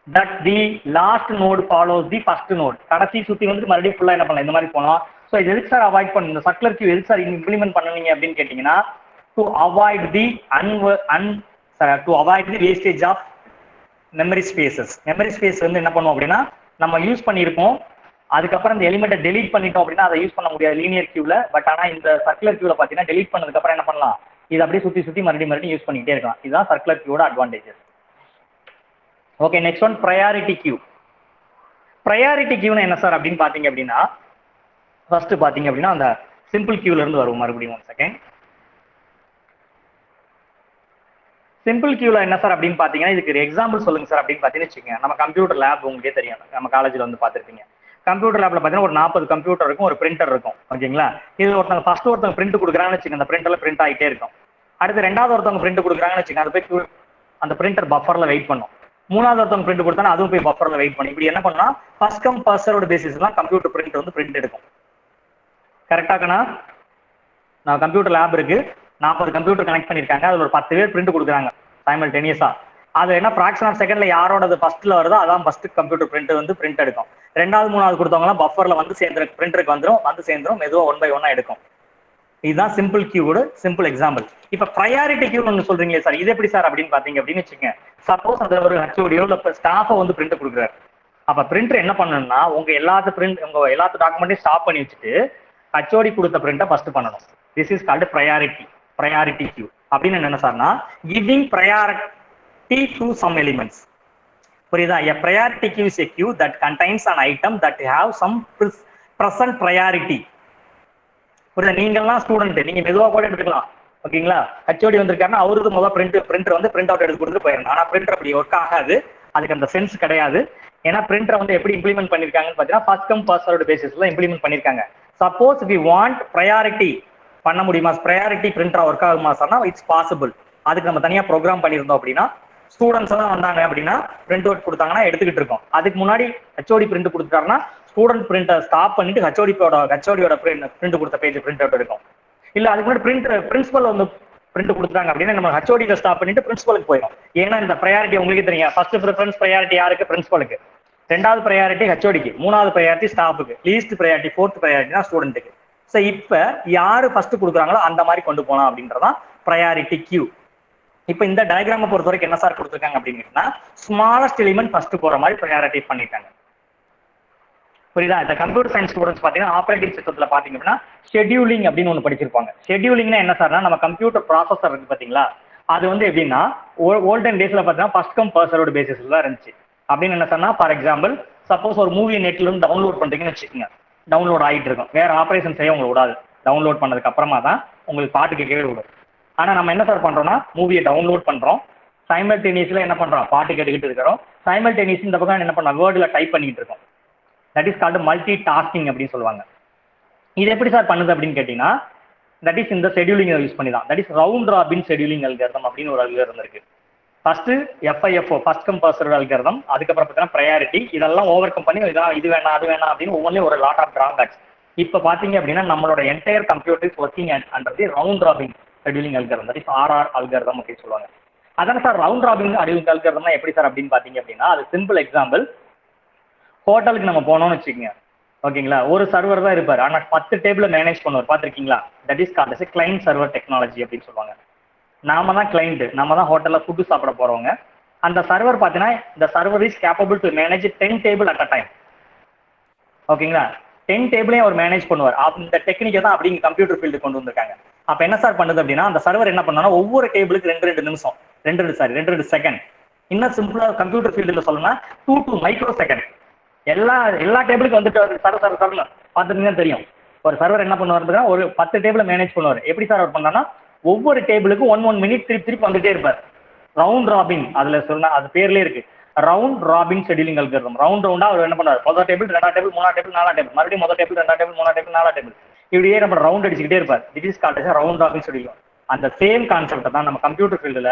That the last node follows the first node. கடைசி சுத்தி வந்து மறுபடியும் ஃபுல்லா என்ன பண்ணலாம், இந்த மாதிரி போகலாம். ஸோ இது எதுக்கு சார் அவாய்ட் பண்ணணும், இந்த சர்க்குலர் கியூ எதுக்கு சார் இம்ப்ளிமெண்ட் பண்ணுவீங்க அப்படின்னு கேட்டீங்கன்னா, to avoid the to avoid the wastage of memory spaces. Memory space வந்து என்ன பண்ணுவோம் அப்படின்னா, நம்ம யூஸ் பண்ணியிருப்போம், அதுக்கப்புறம் இந்த எலிமெண்ட்டை டெலீட் பண்ணிட்டோம் அப்படின்னா அதை யூஸ் பண்ண முடியாது லீனியர் கியூல. பட் ஆனால் இந்த சர்க்குலர் கியூல பார்த்தீங்கன்னா டெலீட் பண்ணதுக்கப்புறம் என்ன பண்ணலாம், இது அப்படியே சுற்றி சுற்றி மறுபடியும் யூஸ் பண்ணிக்கிட்டே இருக்கலாம். இதுதான் சர்க்குலர் கியூவோட advantages. Okay, next one priority queue. Priority கியூன்னு என்ன சார் அப்படின்னு பார்த்தீங்க அப்படின்னா, ஃபர்ஸ்ட் பார்த்தீங்க அப்படின்னா அந்த சிம்பிள் கியூல இருந்து வரும். மறுபடியும் 1 செகண்ட். சிம்பிள் கியூல என்ன சார் அப்படின்னு பார்த்தீங்கன்னா, இதுக்கு ஒரு எக்ஸாம்பிள் சொல்லுங்க சார் அப்படின்னு பார்த்தீங்கன்னு வச்சுக்கோங்க. நம்ம கம்ப்யூட்டர் லேப் உங்களுக்கே தெரியும், நம்ம காலேஜில் வந்து பார்த்துருப்பீங்க. கம்ப்யூட்டர் லேப்ல பார்த்தீங்கன்னா ஒரு 40 கம்ப்யூட்டர் இருக்கும், ஒரு பிரிண்டர் இருக்கும். ஓகேங்களா? இது ஒருத்தவங்க பிரிண்ட் கொடுக்குறாங்கன்னு வச்சுக்கோங்க, அந்த பிரிண்டர்ல பிரிண்ட் ஆகிட்டே இருக்கும். அடுத்து ரெண்டாவது ஒருத்தவங்க பிரிண்ட் கொடுக்குறாங்கன்னு வச்சுக்கோங்க, அது போய் அந்த பிரிண்டர் பஃபர்ல வெயிட் பண்ணும். மூணாவது ஒருத்தவங்க பிரிண்ட் கொடுத்தாலும் அதுவும் போய் பஃபர்ல வெயிட் பண்ணும். இப்படி என்ன பண்ணா ஃபர்ஸ்ட் கம் ஃபர்ஸ்ட் சர்வ்டு பேசிஸ்ல கம்ப்யூட்டர் பிரிண்ட் வந்து பிரிண்ட் எடுக்கும். கரெக்டாகண்ணா? நான் கம்ப்யூட்டர் லேப் இருக்கு, 40 கம்ப்யூட்டர் கனெக்ட் பண்ணிருக்காங்க, அதுல ஒரு 10 பேர் பிரிண்ட் கொடுக்குறாங்க சைமல்டேனியஸா. அது என்ன ஃபிராக்ஷன் ஆஃப் செகண்ட்ல யாரோட ஃபர்ஸ்ட்ல வருதோ அதான் ஃபர்ஸ்ட் கம்ப்யூட்டர் பிரிண்ட் வந்து பிரிண்ட் எடுக்கும். ரெண்டாவது மூணாவது கொடுத்தவங்களாம் பஃபர்ல வந்து சேர்ந்து பிரிண்டருக்கு வந்து சேர்ந்துரும், மெதுவாக 1 by 1 எடுக்கும். இதுதான் சிம்பிள் கியூவோட சிம்பிள் எக்ஸாம்பிள். இப்ப ப்ரையாரிட்டி கியூ ஒன்று சொல்றீங்களே சார், இது எப்படி சார் அப்படின்னு பாத்தீங்க அப்படின்னு வச்சுக்கோங்க. சப்போஸ் அந்த ஒரு ஹெச்ஓடியோ இல்ல ஸ்டாஃபை வந்து பிரிண்ட் கொடுக்குறாரு. அப்ப பிரிண்டர் என்ன பண்ணணும்னா, உங்க எல்லாத்து டாக்குமெண்ட்டையும் ஸ்டாப் பண்ணி வச்சுட்டு ஹெச்ஓடி கொடுத்த பிரிண்டை ஃபர்ஸ்ட் பண்ணணும். This is called priority queue. அப்படின்னு என்ன சார்னா, giving priority to some elements. புரியுதா? A priority queue is a queue that contains an item that have some present priority. புரியுதா? நீங்கெல்லாம் ஸ்டூடெண்ட், நீங்க மெதுவா கூட எடுத்துக்கலாம். ஓகேங்களா? ஹெச்ஓடி வந்திருக்காருன்னா அவருக்கு முதல் பிரிண்டர் வந்து பிரிண்ட் அவுட் எடுத்து கொடுத்துட்டு போயிடணும். ஆனா பிரிண்டர் அப்படி ஒர்க் ஆகாது, அதுக்கு அந்த சென்ஸ் கிடையாது. ஏன்னா பிரிண்டரை வந்து எப்படி இம்ப்ளிமெண்ட் பண்ணிருக்காங்கன்னு பாத்தீங்கன்னா ஃபர்ஸ்ட் கம் ஃபர்ஸ்ட் சர்வ்டு பேசிஸ்ல இம்ப்ளிமெண்ட் பண்ணிருக்காங்க. சப்போஸ் வி வாண்ட் ப்ரையாரிட்டி பண்ண முடியுமா, ப்ரையாரிட்டி பிரிண்டரா ஒர்க் ஆகுமா சார்னா இட்ஸ் பாசிபிள். அதுக்கு நம்ம தனியா ப்ரோக்ராம் பண்ணியிருந்தோம் அப்படின்னா, ஸ்டூடெண்ட்ஸ் எல்லாம் வந்தாங்க அப்படின்னா பிரிண்ட் அவுட் கொடுத்தாங்கன்னா எடுத்துக்கிட்டு இருக்கோம். அதுக்கு முன்னாடி ஹெச்ஓடி பிரிண்ட் கொடுத்துட்டாருன்னா ஸ்டூடெண்ட் பிரிண்டை ஸ்டாப் பண்ணிட்டு ஹெச்ஓடியோட பிரிண்ட் கொடுத்த பேஜ் பிரிண்ட் அவுட் எடுக்கும். இல்ல அதுக்கு முன்னாடி பிரின்சிபல் வந்து பிரிண்ட் கொடுத்தாங்க அப்படின்னா நம்ம ஹெச்ஓடியில ஸ்டாப் பண்ணிட்டு பிரின்சிபலுக்கு போயிடும். ஏன்னா இந்த ப்ரையாரிட்டி உங்களுக்கு தெரியும், ஃபர்ஸ்ட் ப்ரிஃபரன்ஸ் ப்ரையாரிட்டி யாருக்கு, பிரின்சிபலுக்கு. ரெண்டாவது ப்ரையாரிட்டி ஹெச்ஓடிக்கு, மூணாவது ப்ரையாரிட்டி ஸ்டாஃபுக்கு, லீஸ்ட் ப்ரையாரிட்டி ஃபோர்த் ப்ரையாரிட்டி தான் ஸ்டூடெண்ட்டுக்கு. ஸோ இப்ப யாரு ஃபர்ஸ்ட் கொடுக்குறாங்களோ அந்த மாதிரி கொண்டு போகலாம் அப்படின்றதான் ப்ரையாரிட்டி கியூ. இப்ப இந்த டயக்ராமை பொறுத்த வரைக்கும் என்ன சார் கொடுத்துருக்காங்க அப்படின்னா, ஸ்மாலஸ்ட் எலிமெண்ட் ஃபர்ஸ்ட் போற மாதிரி ப்ரையாரிட்டி பண்ணிருக்காங்க. புரியுதா? இந்த கம்ப்யூட்டர் சயின்ஸ் ஸ்டூடெண்ட்ஸ் பாத்தீங்கன்னா ஆப்பரேட்டிங் சிஸ்டத்துல பாத்தீங்க அப்படின்னா ஷெட்யூலிங் அப்படின்னு ஒன்று படிச்சிருப்பாங்க. ஷெட்யூலிங்னா என்ன சார்னா, நம்ம கம்ப்யூட்டர் ப்ராசஸர் இருக்கு பாத்தீங்களா, அது வந்து எப்படின்னா ஓல்டன் டேஸ்ல பாத்தீங்கன்னா ஃபர்ஸ்ட் கம் ஃபர்ஸ்ட் சர்வ்டு பேசிஸ்ல தான் இருந்துச்சு. அப்படின்னு என்ன சார்னா, ஃபார் எக்ஸாம்பிள் சப்போஸ் ஒரு மூவி நெட்ல இருந்து டவுன்லோட் பண்றீங்கன்னு வச்சுக்கோங்க, டவுன்லோட் ஆகிட்டு இருக்கும், வேற ஆபரேஷன் செய்ய உங்களுக்கு விடாது. டவுன்லோட் பண்ணதுக்கு அப்புறமா தான் உங்களுக்கு பாட்டு கேட்கவே விடும். ஆனா நம்ம என்ன சார் பண்றோம்னா, மூவியை டவுன்லோட் பண்றோம், சைமல்டேனியஸ்ல என்ன பண்றோம், பாட்டு கேட்டுக்கிட்டு இருக்கிறோம், சைமல்டேனியஸ் இந்த பக்கம் என்ன பண்ணோம், வேர்டுல டைப் பண்ணிட்டு இருக்கோம். That is called multi tasking அப்படின்னு சொல்லுவாங்க. இது எப்படி சார் பண்ணுது அப்படின்னு கேட்டீங்கன்னா, தட் இஸ் இந்த ஷெட்யூலிங் யூஸ் பண்ணி தான். That is round robin scheduling algorithm அப்படின்னு ஒரு அல்காரிதம் இருக்கு. First FIFO first come first served algorithm, அதுக்கப்புறம் பார்த்தீங்கன்னா ப்ரையாரிட்டி, இதெல்லாம் ஓவர் கம் பண்ணி இது வேணாம் அது வேணாம் அப்படின்னு ஒவ்வொன்றையும் ஒரு லாட் ஆஃப் டிராபேக்ஸ். இப்போ பாத்தீங்க அப்படின்னா நம்மளோட entire computer is working under the round robin scheduling algorithm, that is RR algorithm அப்படின்னு சொல்லுவாங்க. அதான் சார் ரவுண்ட் ராபின் அல்காரிதம்னா எப்படி சார் அப்படின்னு பாத்தீங்க அப்படின்னா, அது சிம்பிள் எக்ஸாம்பிள். ஹோட்டலுக்கு நம்ம போனோம்னு வச்சுக்கோங்க, ஓகேங்களா? ஒரு சர்வர் தான் இருப்பார், ஆனா 10 டேபிள மேனேஜ் பண்ணுவார். பார்த்திருக்கீங்களா? That is called as client server technology அப்படின்னு சொல்லுவாங்க. நாம தான் கிளைண்ட், நம்ம தான் ஹோட்டல்ல ஃபுட்டு சாப்பிட போறவங்க. அந்த சர்வர் பார்த்தீங்கன்னா இந்த server is capable to manage 10 table at a time. ஓகேங்களா? 10 டேபிளையும் அவர் மேனேஜ் பண்ணுவார். அந்த டெக்னிக்கை தான் அப்படிங்க கம்ப்யூட்டர் ஃபீல்டு கொண்டு வந்திருக்காங்க. அப்ப என்ன சார் பண்ணுது அப்படின்னா, அந்த சர்வர் என்ன பண்ணா ஒவ்வொரு டேபிளுக்கு 2 நிமிஷம், 2 செகண்ட். இன்னும் சிம்பிளா கம்ப்யூட்டர் ஃபீல்டுல சொல்லணும்னா 2 மைக்ரோ செகண்ட். எல்லா டேபிளுக்கு வந்துட்டு சர்வர் பார்த்துட்டீங்கன்னா தெரியும். ஒரு சர்வர் என்ன பண்ணுவார், ஒரு 10 டேபிள மேனேஜ் பண்ணுவார். எப்படி சார் அவர் பண்ணான்னா, ஒவ்வொரு டேபிளுக்கும் 1 மினிட் திருப்பி வந்துட்டே இருப்பார். ரவுண்ட் ராபின், அதுல சொன்னா அது பேர்லயே இருக்கு, ரவுண்ட் ராபின் ஷெட்யூலிங் அல்காரிதம். ரவுண்டா அவர் என்ன பண்ணுவார், முதல் டேபிள், 2ஆம் டேபிள், 3ஆம் டேபிள், 4ஆம் டேபிள், மறுபடியும் முதல் டேபிள், 2ஆம் டேபிள், 3ஆம் டேபிள், 4ஆம் டேபிள், இப்படியே நம்ம ரவுண்ட் அடிச்சுக்கிட்டே இருப்பார். It is called as round robin scheduling. அந்த சேம் கான்செப்ட் தான் நம்ம கம்ப்யூட்டர் ஃபீல்டுல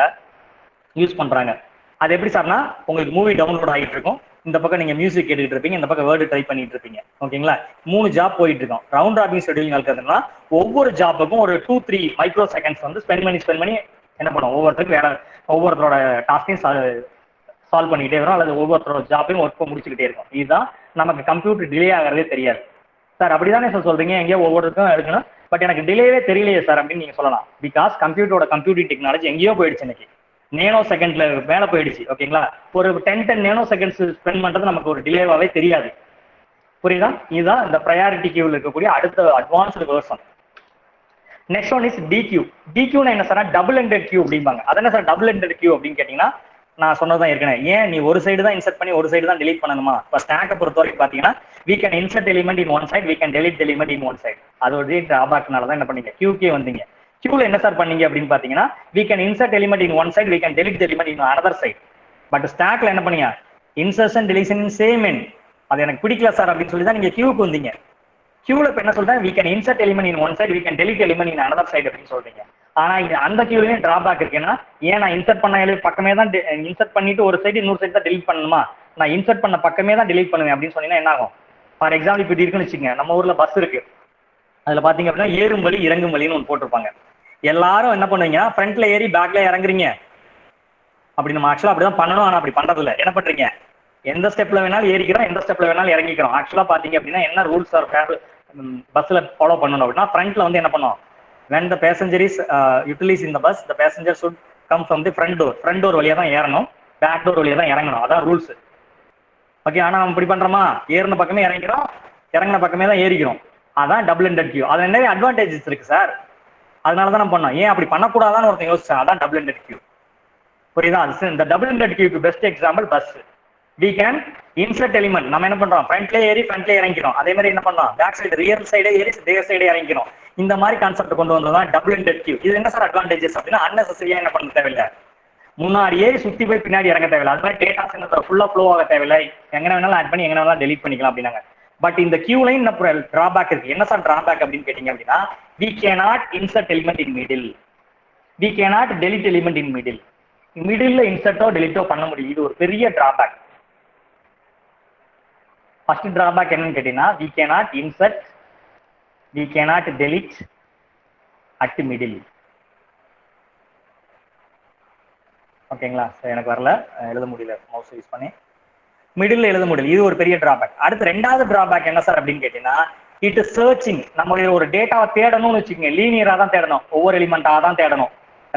யூஸ் பண்றாங்க. அது எப்படி சார்னா, உங்களுக்கு மூவி டவுன்லோட் ஆகிட்டு இருக்கும், இந்த பக்கம் நீங்க மியூசிக் கேட்டுட்டு இருப்பீங்க, இந்த பக்கம் வேர்டு டைப் பண்ணிட்டு இருப்பீங்க. ஓகேங்களா? 3 ஜாப் போயிட்டு இருக்கோம். ரவுண்ட் ராபின் ஷெட்யூலிங் அல்காரிதம்னா ஒவ்வொரு ஜாப்புக்கும் ஒரு 2-3 மைக்ரோ செகண்ட்ஸ் வந்து ஸ்பெண்ட் பண்ணி என்ன பண்ணுவோம், ஒவ்வொருத்தரோட டாஸ்கையும் சால்வ் பண்ணிக்கிட்டே வரும், அல்லது ஒவ்வொருத்தரோட ஜாப்பையும் ஒர்க் முடிச்சுக்கிட்டே இருக்கும். இதுதான் நமக்கு கம்ப்யூட்டர் டிலே ஆகிறதே தெரியாது. சார் அப்படிதானே சார் சொல்றீங்க, எங்கேயோ ஒவ்வொருத்தருக்கும் எடுக்கணும், பட் எனக்கு டிலேவே தெரியலையே சார் அப்படின்னு நீங்க சொல்லலாம். பிகாஸ் கம்ப்யூட்டரிங் டெக்னாலஜி எங்கேயோ போயிடுச்சு, இன்னைக்கு நேனோ செகண்ட்ல மேல போயிடுச்சு. ஓகேங்களா? ஒரு 10 நேனோ செகண்ட்ஸ் ஸ்பெண்ட் பண்றது நமக்கு ஒரு டிலேவாவே தெரியாது. புரியுதா? இதுதான் இந்த ப்ரையாரிட்டி கியூல இருக்கக்கூடிய அடுத்த advanced version. Next one is dequeue. டிக்யூனா என்ன சார், டபுள் எண்டட் கியூ அப்படிம்பாங்க. அது என்ன சார் டபுள் எண்டட் கியூ அப்படின்னு கேட்டீங்கன்னா, நான் சொன்னதான் ஏற்கனவே, ஏன் நீ ஒரு சைடு தான் இன்சர்ட் பண்ணி ஒரு சைடு தான் delete பண்ணணுமா? இப்போ ஸ்டாக்கை பொறுத்த வரைக்கும் பார்த்தீங்கன்னா, we can insert element in one side, we can delete the element in one side. அதோட டிராபேக்னால தான் என்ன பண்ணீங்க, கியூக்கே வந்தீங்க. கியூல என்ன சார் பண்ணீங்க அப்படின்னு பார்த்தீங்கன்னா, we can insert element in one side, we can delete the element in another side. But ஸ்டாக்ல என்ன பண்ணீங்க, insertion deletion in same end. அது எனக்கு பிடிக்கல சார் அப்படின்னு சொல்லி தான் நீங்க கியூக்கு வந்தீங்க. கியூல இப்ப என்ன சொல்றேன், we can insert element in one side, we can delete element in another side அப்படின்னு சொல்றீங்க. ஆனா இது அந்த கியூலயும் டிராபேக் இருக்குன்னா, ஏன் நான் இன்சர்ட் பண்ண பக்கமே தான் இன்சர்ட் பண்ணிட்டு ஒரு சைடு இன்னொரு சைடு தான் delete பண்ணணுமா, நான் இன்சர்ட் பண்ண பக்கமே தான் delete பண்ணுவேன் அப்படின்னு சொன்னீங்கன்னா என்ன ஆகும்? ஃபார் எக்ஸாம்பிள் இப்படி இருக்குன்னு வச்சுக்கோங்க, நம்ம ஊர்ல பஸ் இருக்கு, அதுல பாத்தீங்க அப்படின்னா ஏறும் வழி இறங்கும் வழின்னு ஒன்று போட்டிருப்பாங்க. எல்லாரும் என்ன பண்ணுவீங்க, ஃப்ரண்ட்ல ஏறி பேக்ல இறங்குறீங்க. அப்படி நம்ம ஆக்சுவலா அப்படிதான் பண்ணணும், ஆனா அப்படி பண்றது இல்லை. என்ன பண்றீங்க, எந்த ஸ்டெப்ல வேணாலும் ஏறிக்கிறோம், எந்த ஸ்டெப்ல வேணாலும் இறங்கிக்கிறோம். ஆக்சுவலா பாத்தீங்க அப்படின்னா என்ன ரூல்ஸ் ஆர் பஸ்ல ஃபாலோ பண்ணணும் அப்படின்னா, ஃப்ரண்ட்ல வந்து என்ன பண்ணும், when the passenger is utilize in the bus, the passenger should come from the front door. front door வழியா தான் ஏறணும், பேக் டோர் வழியா தான் இறங்கணும். அதான் ரூல்ஸ். ஓகே, ஆனா நம்ம இப்படி பண்றோமா, ஏறின பக்கமே இறங்கிறோம், இறங்கின பக்கமே தான் ஏறிக்கிறோம். அதான் டபுள் எண்டட் கியூ. அது நிறைய அட்வான்டேஜஸ் இருக்கு சார், அதனால தான் நம்ம பண்ணோம். ஏன் அப்படி பண்ணக்கூடாதான்னு ஒருத்தன் யோசிச்சா, அதான் டபுள் எண்டட் கியூ. புரியுதா? இந்த டபுள் எண்டட் கியூக்கு best example bus. we can insert element. நம்ம என்ன பண்றோம், ஃப்ரண்ட்ல ஏறி ஃப்ரண்ட்ல இறங்கிக்கிறோம். அதே மாதிரி என்ன பண்ணலாம், பேக் சைடு ரியர் சைடே ஏறி ரியர் சைடே இறங்கிக்கிறோம். இந்த மாதிரி கான்செப்ட் கொண்டு வந்ததான் டபுள் எண்டட் கியூ. இது என்ன சார் அட்வான்டேஜஸ் அப்படின்னா, அன்னெசரியா என்ன பண்ண தேவையில்லை, முன்னாடியே சுத்தி போய் பின்னாடி இறங்க தேவையில்லை. அது மாதிரி டேட்டாஸ் ஃபுல்லா ஃப்ளோ ஆக தேவையில்லை, எங்க வேணாலும் ஆட் பண்ணி எங்க வேணாலும் டெலிட் பண்ணிக்கலாம் அப்படின்னாங்க. பட் இந்த கியூலையும் டிராபேக் இருக்கு. என்ன சார் டிராபேக் அப்படின்னு கேட்டீங்க அப்படின்னா, we cannot insert element in middle, we cannot delete element in middle. மிடில்ல இன்சர்ட்டோ டெலிட்டோ பண்ண முடியும். இது ஒரு பெரிய டிராபேக். ஃபர்ஸ்ட் டிராபேக் என்னன்னு கேட்டீங்கன்னா, we cannot insert, we cannot delete at middle. ஓகேங்களா? எனக்கு வரல, எழுத முடியல மவுஸ் யூஸ் பண்ணி, மிடில் எழுத முடியல. இது ஒரு பெரிய டிராபேக். அடுத்து ரெண்டாவது டிராபேக் என்ன சார் அப்படின்னு கேட்டீங்கன்னா, இட் இஸ் சர்ச்சிங். நம்ம ஒரு டேட்டாவை தேடணும்னு வச்சுக்கோங்க, லீனியரா தான் தேடணும், ஒவ்வொரு எலிமெண்டா தான் தேடணும்,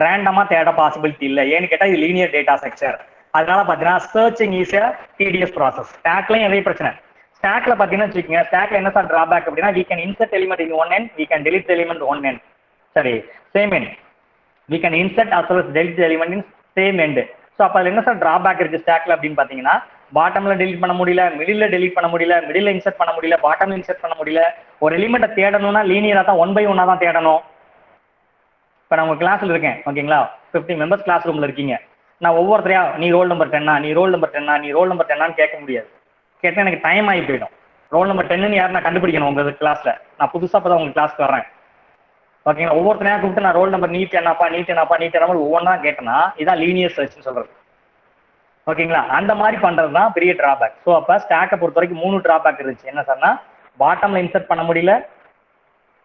ரேண்டமா தேட பாசிபிலிட்டி இல்லை. ஏன்னு கேட்டா இது லீனியர் டேட்டா ஸ்ட்ரக்சர். அதனால பாத்தீங்கன்னா searching is a tedious process. ஸ்டாக்லயும் அதே பிரச்சனை. ஸ்டாக்ல பாத்தீங்கன்னா வச்சுக்கோங்க, ஸ்டாக்ல என்ன சார் டிராபேக் அப்படின்னா, we can insert element in one end, we can delete the element one end, சரி same end, we can insert as well as delete the element in same end. So அப்போ அதுல என்ன sir drawback இருக்கு ஸ்டாக்ல அப்படின்னு பாத்தீங்கன்னா, பாட்டம்ல delete பண்ண முடியல, மிடில்ல delete பண்ண முடியல, மிடில்ல இன்சர்ட் பண்ண முடியல, பாட்டம்ல இன்சர்ட் பண்ண முடியல. ஒரு எலிமெண்ட்டை தேடணும்னா லீனியரா தான் 1 by 1 தான் தேடணும். இப்போ நான் உங்க கிளாஸ்ல இருக்கேன், ஓகேங்களா, 15 மெம்பர்ஸ் கிளாஸ் ரூம்ல இருக்கீங்க. நான் ஒவ்வொருத்தரையா நீ ரோல் நம்பர் 10, நீ ரோல் நம்பர் 10, நீ ரோல் நம்பர் 10 கேட்க முடியாது. கேட்டால் எனக்கு டைம் ஆகி போயிடும். ரோல் நம்பர் 10 யாரும் நான் கண்டுபிடிக்கணும் உங்க கிளாஸ்ல. நான் புதுசா இப்பதான் உங்க கிளாஸ்க்கு வர்றேன், ஓகேங்களா. ஒவ்வொருத்தரையா கூப்பிட்டு நான் ரோல் நம்பர் நீட் என்னப்பா ஒவ்வொன்றா கேட்டேன்னா இதான் லீனியர் சர்ச்னு சொல்றது. ஓகேங்களா, அந்த மாதிரி பண்றதுதான் பெரிய டிராபேக். ஸோ அப்ப ஸ்டாக்கை பொறுத்த வரைக்கும் 3 டிராபேக் இருந்துச்சு. என்ன சார்னா, பாட்டம்ல இன்சர்ட் பண்ண முடியல,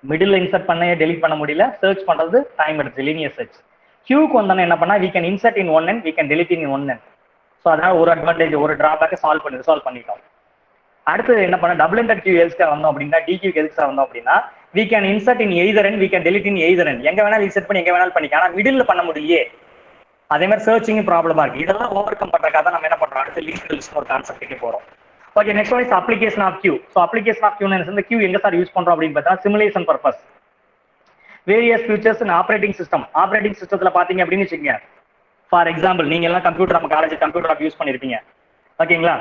மிடில் இன்சர்ட் பண்ண டெலிட் பண்ண முடியல, சர்ச் பண்றது டைம் எடுத்து லீனியர் சர்ச். கியூக்கு வந்தானே என்ன பண்ணா, we can insert in one end, we can delete in one end. So அதனால ஒரு அட்வான்டேஜ், ஒரு டிராபேக்கை ரிசால்வ் பண்ணிட்டோம். அடுத்து என்ன பண்ண டபுள் எண்டட் கியூ எதுக்கு வந்தோம் அப்படின்னா டிகியூ எதுக்கு வந்தோம் அப்படின்னா we can insert in either end, we can delete in either end. எங்க வேணாலும் இன்சர்ட் பண்ணி எங்க வேணாலும் பண்ணிக்கலாம். ஆனா மிடில்ல பண்ண முடியலையே. அதே மாதிரி சர்ச்சிங் ப்ராப்ளமா இருக்கு. இதெல்லாம் ஓவர் கம் பண்றதுக்காக தான் நம்ம என்ன பண்றோம், அடுத்து லிங்க் லிஸ்ட் ஒரு கான்செப்ட்டுக்கு போறோம். Okay, next one is application of queue. So application of queue இந்த கியூ எங்க சார் யூஸ் பண்றோம் அப்படின்னு பார்த்தா simulation purpose. Various features in operating system. Operating சிஸ்டத்துல பாத்தீங்க அப்படின்னு வச்சுக்கோங்க. ஃபார் எக்ஸாம்பிள் நீங்க எல்லாம் கம்ப்யூட்டர் நம்ம காலேஜ் கம்ப்யூட்டர் ஆப் யூஸ் பண்ணிருப்பீங்க. ஓகேங்களா?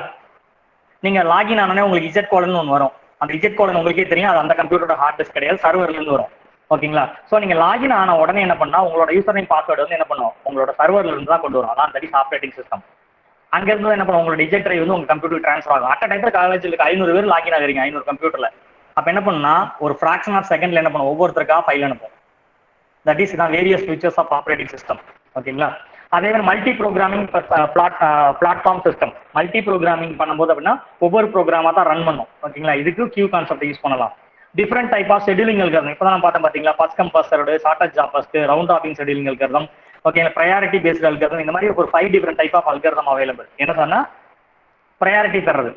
நீங்க லாகின் ஆனோடனே உங்களுக்கு இஜெட் கோலன் ஒன்று வரும். அந்த இஜெட் கோலன் உங்களுக்கே தெரியும், அது அந்த கம்ப்யூட்டரோட ஹார்ட் டிஸ்க் கிடையாது, சர்வர்ல இருந்து வரும். ஓகேங்களா? ஸோ நீங்க லாகின் ஆன உடனே என்ன பண்ணா உங்களோட யூசர் நேம் பாஸ்வேர்டு வந்து என்ன பண்ணும், உங்களோட சர்வர்ல இருந்து தான் கொண்டு வரும். அதான் தட் இஸ் ஆப்ரேட்டிங் சிஸ்டம். அங்க இருந்து என்ன பண்ணும், உங்களோட இஜெட் டிரைவ் வந்து உங்க கம்ப்யூட்டர் ட்ரான்ஸ்ஃபர் ஆகும். அட் டைம்ல காலேஜ்ல 500 பேர் லாகின் ஆகுறீங்க 500 கம்ப்யூட்டர்ல. அப்ப என்ன பண்ணுன்னா ஒரு ஃபிராக்ஷன் ஆஃப் செகண்ட்ல என்ன பண்ணும், ஒவ்வொருத்தருக்கா ஃபைல் அனுப்பும். தட் இஸ் தான் various features of operating system. ஓகேங்களா? அதே மாதிரி multi programming platform system. Multi programming பண்ணும்போது அப்படின்னா ஒவ்வொரு ப்ரோக்ராமா தான் ரன் பண்ணும். ஓகேங்களா? இதுக்கு கியூ கான்செப்ட் யூஸ் பண்ணலாம். Different type of scheduling algorithm இப்போ தான் பார்த்தோம் பார்த்தீங்களா, first come first served, shortest job first, round robin scheduling algorithm, ஓகேங்களா, ப்ரையாரிட்டி பேஸ்ட் அல்காரிதம், இந்த மாதிரி ஒரு 5 different type of algorithm available. என்ன சொன்னா ப்ரையாரிட்டி தர்றது.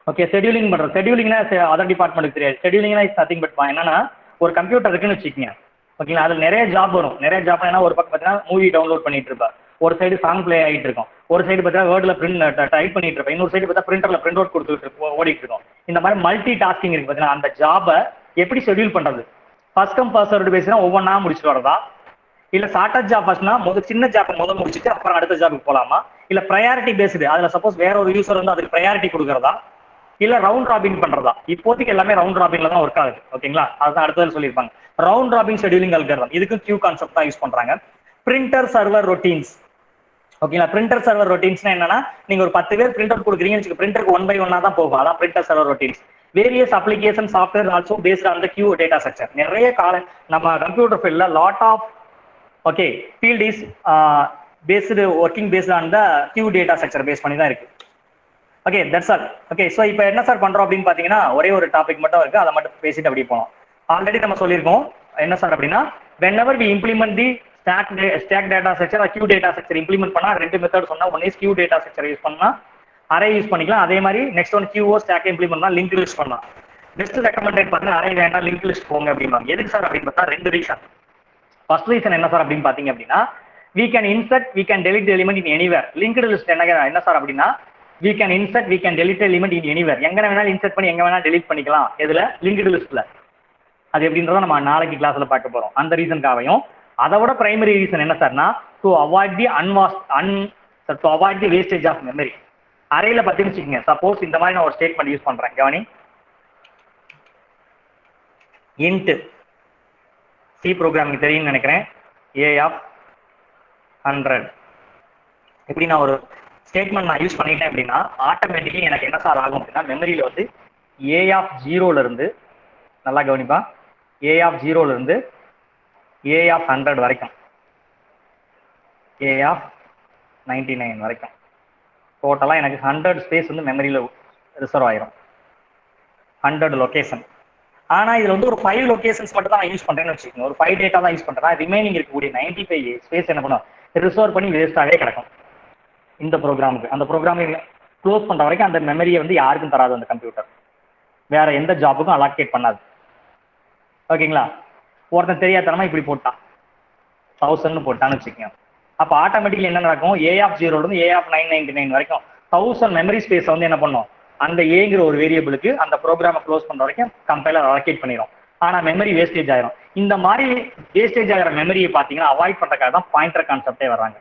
ஓகே, ஷெட்யூலிங் பண்றது. ஷெட்யூலிங்னா அதர் டிபார்ட்மெண்ட்டுக்கு தெரியாது. ஷெட்யூலிங்னா இஸ் நத்திங் பட் என்னன்னா ஒரு கம்ப்யூட்டர் இருக்குன்னு வச்சுக்கோங்க. ஓகேங்களா? அதுல நிறைய ஜாப் வரும். நிறைய ஜாப் என்ன, ஒரு பக்கம் பார்த்தீங்கன்னா மூவி டவுன்லோட் பண்ணிட்டு இருப்பா, ஒரு சைடு சாங் பிளே ஆகிட்டு இருக்கும், ஒரு சைடு பார்த்தீங்கன்னா வேர்ட்ல பிரிண்ட் டைப் பண்ணிட்டு இருப்பேன், இன்னொரு சைடு பார்த்தா பிரிண்டர்ல பிரிண்ட் அவுட் கொடுத்துட்டு ஓடிட்டு இருக்கும். இந்த மாதிரி மல்டி டாஸ்கிங் இருக்கு பார்த்தீங்கன்னா, அந்த ஜாபை எப்படி ஷெட்யூல் பண்றது? ஃபர்ஸ்ட் கம் ஃபர்ஸ்ட் சர்வ்டு பேசினா ஒவ்வொன்றா முடிச்சுட்டு வரதா, இல்ல ஷார்ட்டஸ்ட் ஜாப் ஃபர்ஸ்ட்னா சின்ன ஜாப் முதல் முடிச்சுட்டு அப்புறம் அடுத்த ஜாபுக்கு போலாமா, இல்ல ப்ரையாரிட்டி பேஸ்டு அதுல சப்போஸ் வேற ஒரு யூசர் வந்து அதுக்கு ப்ரையாரிட்டி கொடுக்கறதா, இல்ல ரவுண்ட் ராபின் பண்றதா? இப்போதைக்கு எல்லாமே ரவுண்ட் ராபின்ல தான் ஒர்க் ஆகுது. ஓகேங்களா? அதுதான் அடுத்தது சொல்லியிருப்பாங்க. ரவுண்ட் ராபின் ஷெட்யூலிங் அல்காரிதம், இதுக்கு கியூ கான்செப்ட் தான் யூஸ் பண்றாங்க. Printer server routines. ஓகேங்களா? பிரிண்டர் சர்வர் ரொட்டீன்ஸ்னா என்னன்னா, நீங்க ஒரு 10 பேர் பிரிண்ட் அவுட் கொடுக்குறீங்கன்னு பிரிண்டருக்கு 1 by 1 தான் போகும். அதான் printer server routines. Various application software also based on the queue data structure. நிறைய நம்ம கம்ப்யூட்டர் ஃபீல்ட்ல lot of okay field is based working based on the queue data structure base பண்ணி தான் இருக்கு. Okay, that's all. Okay, so இப்போ என்ன sir பண்றோம் அப்படின்னு பாத்தீங்கன்னா, ஒரே ஒரு டாபிக் மட்டும் இருக்கு, அதை மட்டும் பேசிட்டு அப்படியே போனோம். ஆல்ரெடி நம்ம சொல்லியிருக்கோம் என்ன சார் அப்படின்னா, whenever we implement the stack data structure or queue data structure implement பண்ணா ரெண்டு மெத்தட் சொன்னா, one is queue data structure use பண்ணா அரே யூஸ் பண்ணிக்கலாம். அதே மாதிரி next one QO stack implement பண்ணா லிங்க் லிஸ்ட் பண்ணலாம். பெஸ்ட் ரெக்கமெண்டட் பார்த்தீங்கன்னா அரே வேண்டாம் லிங்க் லிஸ்ட் போங்க அப்படிம்பாங்க. எதுக்கு சார் அப்படின்னு பார்த்தா ரெண்டு ரீசன். ஃபர்ஸ்ட் ரீசன் என்ன சார் அப்படின்னு பாத்தீங்க அப்படின்னா, we can insert we can delete the element in anywhere. linked list என்ன சார் அப்படின்னா, we can insert we can delete the element in anywhere. எங்க வேணாலும் இன்சர்ட் பண்ணி எங்க வேணாலும் delete பண்ணிக்கலாம். எதுல? linked listல. அது எப்படின்றத நம்ம நாளைக்கு கிளாஸ்ல பார்க்க போறோம். அந்த ரீசனுக்காகவும் அதை விட பிரைமரி ரீசன் என்ன சார்னா, to avoid the wastage of memory. அறையில பத்தின்னு வச்சுக்கோங்க, சப்போஸ் இந்த மாதிரி நான் ஒரு ஸ்டேட்மெண்ட் யூஸ் பண்றேன், கவனி. இன்ட் சி ப்ரோக்ராமிங் தெரியும்னு நினைக்கிறேன், ஏ ஆஃப் 100. இப்படி நான் ஒரு ஸ்டேட்மெண்ட் நான் யூஸ் பண்ணிட்டேன் அப்படின்னா ஆட்டோமேட்டிக்கலி எனக்கு என்ன சார் ஆகும் அப்படின்னா, மெமரியில வந்து ஏ ஆஃப் 0ல இருந்து, நல்லா கவனிப்பா, ஏ ஆஃப் 0ல இருந்து ஏ ஆஃப் 100 வரைக்கும், ஏ ஆஃப் 99 வரைக்கும் டோட்டலா எனக்கு 100 ஸ்பேஸ் வந்து மெமரியில ரிசர்வ் ஆயிரும், 100 லொகேஷன். ஆனா இதுல வந்து ஒரு 5 லொகேஷன்ஸ் மட்டும் தான் நான் யூஸ் பண்றேன்னு வச்சுக்கோங்க, ஒரு 5 டேட்டா தான் யூஸ் பண்றேன். ரிமைனிங் இருக்கக்கூடிய 95 ஸ்பேஸ் என்ன பண்ணும், ரிசர்வ் பண்ணி வேஸ்டாகவே கிடக்கும் இந்த ப்ரோக்ராமுக்கு. அந்த ப்ரோக்ராமிங் க்ளோஸ் பண்ற வரைக்கும் அந்த மெமரியை வந்து யாருக்கும் தராது அந்த கம்ப்யூட்டர், வேற எந்த ஜாபுக்கும் அலாக்கேட் பண்ணாது. ஓகேங்களா? ஒருத்தன் தெரியாதனமா இப்படி போட்டான் 1000 போட்டான்னு வச்சுக்கோங்க, அப்ப ஆட்டோமேட்டிக்கலி என்ன நடக்கும், ஏ ஆஃப் 0ல இருந்து ஏ ஆஃப் 999 வரைக்கும் 1000 மெமரி ஸ்பேஸ் வந்து என்ன பண்ணும், அந்த ஏங்கிற ஒரு வேரியபிளுக்கு அந்த ப்ரோக்ராமை க்ளோஸ் பண்ற வரைக்கும் கம்பைலர் அலோகேட் பண்ணிடும். ஆனா மெமரி வேஸ்டேஜ் ஆயிரும். இந்த மாதிரி வேஸ்டேஜ் ஆகிற மெமரியை பார்த்தீங்கன்னா அவாய்ட் பண்றதுக்காக தான் பாயிண்டர் கான்செப்டே வர்றாங்க.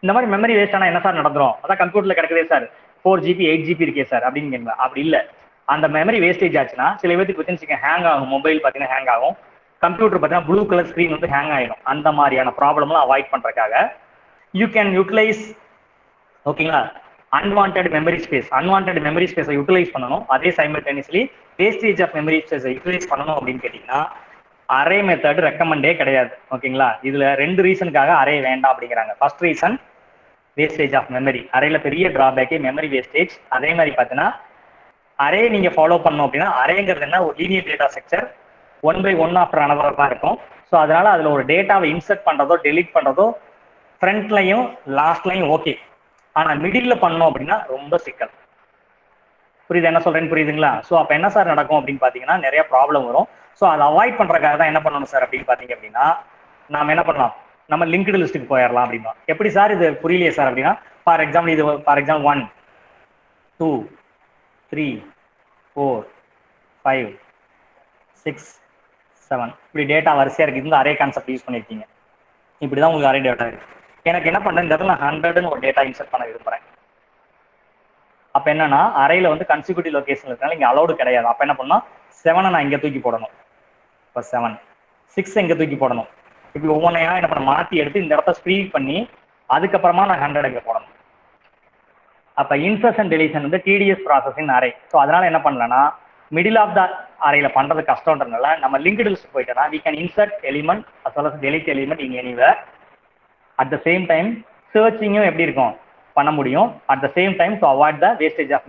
இந்த மாதிரி மெமரி வேஸ்ட் ஆனா என்ன சார் நடந்துரும், அதான் கம்ப்யூட்டர்ல கிடக்குதே சார் 4GB 8GB இருக்கே சார் அப்படின்னு கேட்கலாம். அப்படி இல்லை, அந்த மெமரி வேஸ்டேஜ் ஆச்சுன்னா சில பேருக்கு வச்சுன்னு ஹேங் ஆகும், மொபைல் பார்த்தீங்கன்னா ஹேங் ஆகும், கம்ப்யூட்டர் பார்த்தீங்கன்னா ப்ளூ கலர் ஸ்க்ரீன் வந்து ஹேங் ஆயிடும். அந்த மாதிரியான ப்ராப்ளம்லாம் அவாய்ட் பண்றதுக்காக யூ கேன் யூட்டிலைஸ், ஓகேங்களா, அன்வான்ட் மெமரி ஸ்பேஸை யூட்டிலைஸ் பண்ணணும். அதே சைமல்டேனியஸ்லி வேஸ்டேஜ் ஆஃப் மெமரி ஸ்பேஸை யூட்டிலைஸ் பண்ணணும் அப்படின்னு கேட்டீங்கன்னா அரே மெத்தட் ரெக்கமெண்டே கிடையாது. ஓகேங்களா? இதுல ரெண்டு ரீசனுக்காக அரே வேண்டாம் அப்படிங்கிறாங்க. First reason wastage of memory, அரேல பெரிய டிராபேக்கே மெமரி வேஸ்டேஜ். அதே மாதிரி பார்த்தீங்கன்னா அரே நீங்க ஃபாலோ பண்ணணும் அப்படின்னா, அரேங்கிறது என்ன, ஒரு linear data structure 1 by 1 after another தான் இருக்கும். ஸோ அதனால அதுல ஒரு டேட்டாவை இன்சர்ட் பண்றதோ டெலீட் பண்றதோ ஃப்ரண்ட்லையும் லாஸ்ட்லையும் ஓகே, ஆனா மிடில் பண்ணோம் அப்படின்னா ரொம்ப சிக்கல். புரியுது என்ன சொல்றேன்னு புரியுதுங்களா? ஸோ அப்போ என்ன சார் நடக்கும் அப்படின்னு பார்த்தீங்கன்னா நிறைய ப்ராப்ளம் வரும். ஸோ அதை அவாய்ட் பண்ணுறதுக்காக தான் என்ன பண்ணணும் சார் அப்படின்னு பார்த்தீங்க அப்படின்னா நாம என்ன பண்ணலாம், நம்ம லிங்க்டு லிஸ்ட்டுக்கு போயிடலாம் அப்படின்னா. எப்படி சார் இது புரியலையே சார் அப்படின்னா, ஃபார் எக்ஸாம்பிள் இது ஃபார் எக்ஸாம்பிள் 1 2 3 4 5 6 7 இப்படி டேட்டா வரிசையாக இருக்குது. இந்த அரே கான்செப்ட் யூஸ் பண்ணியிருக்கீங்க. இப்படி தான் உங்களுக்கு அரே டேட்டா இருக்குது. எனக்கு என்ன பண்ணுறேன், இந்த இடத்துல நான் 100ன்னு ஒரு டேட்டா இன்சர்ட் பண்ண விரும்புகிறேன். அப்போ என்னன்னா அரையில் வந்து கன்சிக்யூட்டிவ் லொகேஷன் இருக்கனால இங்கே அலௌடு கிடையாது. அப்போ என்ன பண்ணால் 7 நான் இங்கே தூக்கி போடணும். இப்போ 7 6 இங்கே தூக்கி போடணும். இப்படி ஒவ்வொன்றையா என்ன பண்ண மாற்றி எடுத்து இந்த இடத்த ஸ்ப்ரீட் பண்ணி அதுக்கப்புறமா நான் 100 இங்கே போடணும். அப்போ இன்சர்ஷன் டெலிஷன் வந்து டிடிஎஸ் ப்ராசஸ் இன் அரே. ஸோ அதனால என்ன பண்ணலன்னா மிடில் ஆஃப் த அரையில் பண்ணுறது கஷ்டம்ன்றதுனால நம்ம லிங்க்டு லிஸ்ட் போயிட்டோம்னா we can insert element as well as delete element in anywhere. at the same time சர்ச்சிங்கும் எப்படி இருக்கும் பண்ண முடியும். at the same time to avoid the wastage of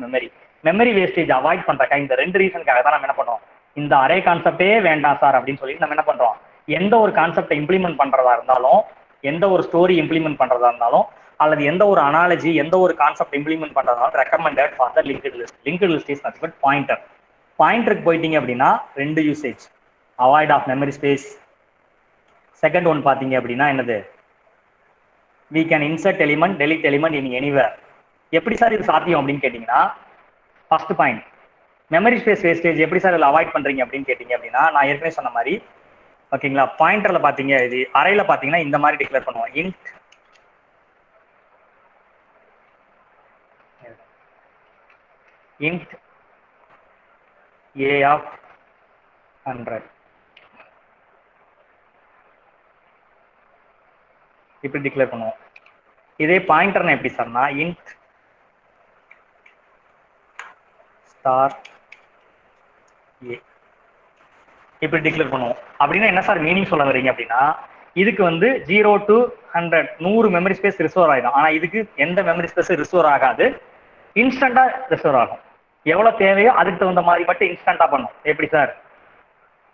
memory wastage avoid பண்ணுறக்கா இந்த ரெண்டு ரீசனுக்காக தான் நம்ம என்ன பண்ணுறோம், இந்த அரே கான்செப்டே வேண்டாம் சார் அப்படின்னு சொல்லி நம்ம என்ன பண்ணுறோம், எந்த ஒரு கான்செப்டை இம்ப்ளிமெண்ட் பண்ணுறதா இருந்தாலும், எந்த ஒரு ஸ்டோரி இம்ப்ளிமெண்ட் பண்ணுறதா இருந்தாலும், அல்லது எந்த ஒரு அனாலஜி எந்த ஒரு கான்செப்ட் இம்ப்ளிமெண்ட் பண்ணுறதாலும் recommended for the linked list. Linked list is nothing but pointer. பாயிண்டருக்கு போயிட்டீங்க அப்படின்னா ரெண்டு usage, avoid of memory space. Second one பார்த்தீங்க அப்படின்னா என்னது, we can insert element delete element in anywhere. எப்படி சார் இது சாத்தியம் அப்படின்னு கேட்டிங்கன்னா, first point memory space wastage எப்படி சார் இதில் அவாய்ட் பண்ணுறீங்க அப்படின்னு கேட்டிங்க அப்படின்னா நான் ஏற்கனவே சொன்ன மாதிரி ஓகேங்களா, பாயிண்டரில் பார்த்தீங்க இது அரையில் பார்த்தீங்கன்னா இந்த மாதிரி டிக்ளேர் பண்ணுவோம், int a of 100 இப்படி டிக்ளேர் பண்ணுவோம். இதே பாயிண்டர்னா எப்படி சார்னா int star a இப்படி டிக்ளேர் பண்ணுவோம். அப்படின்னா என்ன சார் மீனிங் சொல்ல வரீங்க அப்படின்னா, இதுக்கு வந்து 0 to 100 100 மெமரி ஸ்பேஸ் ரிசோர் ஆகிடும். ஆனால் இதுக்கு எந்த மெமரி ஸ்பேஸ் ரிசோர் ஆகாது, இன்ஸ்டன்டாக ரிசோர் ஆகும். எவ்வளோ தேவையோ அதுக்கு தகுந்த மாதிரி மட்டும் இன்ஸ்டன்ட்டாக பண்ணும். எப்படி சார்,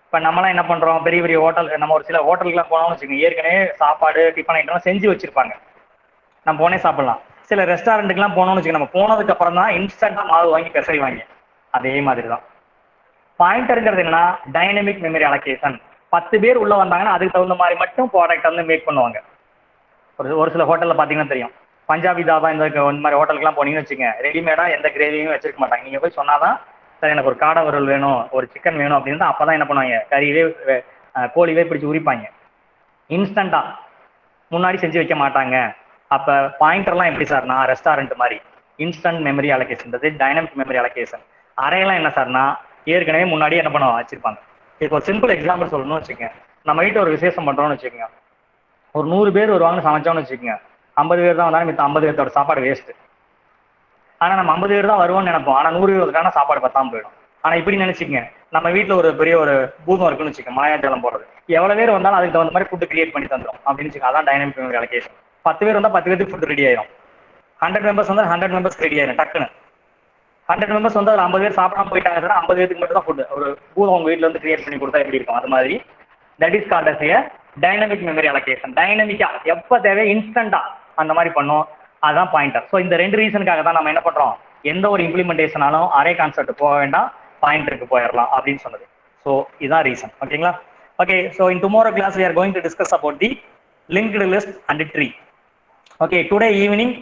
இப்போ நம்மளாம் என்ன பண்ணுறோம், பெரிய பெரிய ஹோட்டல், நம்ம ஒரு சில ஹோட்டலுக்குலாம் போனோம்னு வச்சுக்கோங்க, ஏற்கனவே சாப்பாடு டிஃபன் ஐட்டம்லாம் செஞ்சு வச்சுருப்பாங்க, நம்ம போனே சாப்பிடலாம். சில ரெஸ்டாரண்ட்டுக்குலாம் போனோம்னு வச்சுக்கோங்க, நம்ம போனதுக்கு அப்புறம் தான் இன்ஸ்டன்ட்டாக மாவு வாங்கி பெசைவாங்க. அதே மாதிரி தான் பாயிண்டருங்கிறது என்னன்னா டைனமிக் மெமரி அலோகேஷன். 10 பேர் உள்ள வந்தாங்கன்னா அதுக்கு தகுந்த மாதிரி மட்டும் ப்ராடக்ட் வந்து மேக் பண்ணுவாங்க. ஒரு சில ஹோட்டலில் பார்த்தீங்கன்னா தெரியும், பஞ்சாபி தாபா இந்த மாதிரி ஹோட்டலுக்குலாம் போனீங்கன்னு வச்சுக்கோங்க, ரெடிமேடாக எந்த கிரேவியும் வச்சிருக்க மாட்டாங்க. நீங்கள் போய் சொன்னாதான் சார் எனக்கு ஒரு காடை வறுவல் வேணும், ஒரு சிக்கன் வேணும் அப்படின்னு அப்போ தான் என்ன பண்ணுவாங்க, கறியவே கோழிவே பிடிச்சி உரிப்பாங்க. இன்ஸ்டண்ட்டாக முன்னாடி செஞ்சு வைக்க மாட்டாங்க. அப்போ பாயிண்டர்லாம் எப்படி சார்னா ரெஸ்டாரண்ட் மாதிரி instant memory allocation, dynamic memory allocation. அரையெல்லாம் என்ன சார்னா ஏற்கனவே முன்னாடியே என்ன பண்ணுவோம் வச்சிருப்பாங்க. இப்போ ஒரு சிம்பிள் எக்ஸாம்பிள் சொல்லணும்னு வச்சுக்கோங்க, நம்ம வீட்டில் ஒரு விசேஷம் பண்ணுறோம்னு வச்சுக்கோங்க, ஒரு 100 பேர் வருவாங்கன்னு சமைச்சோம்னு வச்சுக்கோங்க, 50 பேர் தான் வந்தாலும் மித்த 50 பேர்த்தோட சாப்பாடு வேஸ்ட்டு. ஆனால் நம்ம 50 பேர் தான் வருவோம்னு நினைப்போம், ஆனால் 100 பேருக்கான சாப்பாடு பத்தாமல் போயிடும். ஆனால் இப்படி நினச்சிக்கங்க, நம்ம வீட்டில் ஒரு பெரிய ஒரு பூதம் இருக்குன்னு வச்சுக்கோங்க, மாயாஜலம் போடுறது, எவ்வளோ பேர் வந்தாலும் அதுக்கு தகுந்த மாதிரி ஃபுட்டு கிரியேட் பண்ணி தந்துடும் அப்படின்னு வச்சுக்கோங்க. அதான் டைனமிக் மெமரி அலோகேஷன். 10 பேர் வந்தால் 10 பேருக்கு ஃபுட் ரெடி ஆயிடும். 100 மெம்பர்ஸ் வந்தால் 100 மெம்பர்ஸ் ரெடி ஆயிடும் டக்குன்னு. 100 மெம்பர்ஸ் வந்து ஒரு 50 பேர் சாப்பிடாம போயிட்டாங்க சார், 50 பேருக்கு மட்டும் தான் ஃபுட் ஒரு பூதம் உங்கள் வீட்டில் வந்து கிரியேட் பண்ணி கொடுத்தா எப்படி இருக்கும், அது மாதிரி that is called as a dynamic memory allocation. டைனமிக்கா எப்போ தேவை இன்ஸ்டண்டா அந்த மாதிரி பண்ணும், அதுதான் பாயிண்டர். ஸோ இந்த ரெண்டு ரீசனுக்காக தான் நம்ம என்ன பண்றோம், எந்த ஒரு இம்ப்ளிமெண்டேஷனாலும் அரே கான்செப்ட் போக வேண்டாம், பாயிண்டருக்கு போயிடலாம் அப்படின்னு சொன்னது. ஸோ இதுதான் ரீசன். ஓகேங்களா? Okay, so in tomorrow class we are going to discuss about the linked list and the tree. Okay, today evening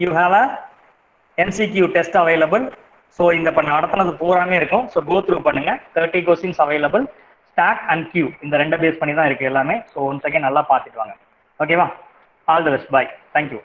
you have a MCQ test available. So இந்த நடத்தினது பூராமே இருக்கும். ஸோ கோ த்ரூ பண்ணுங்க. 30 questions available. Stack and queue இந்த ரெண்டை base பண்ணி தான் இருக்கு எல்லாமே. ஸோ ஒன்ஸ் அகைன் நல்லா பார்த்துட்டு வாங்க. ஓகேவா? All the best. Bye. Thank you.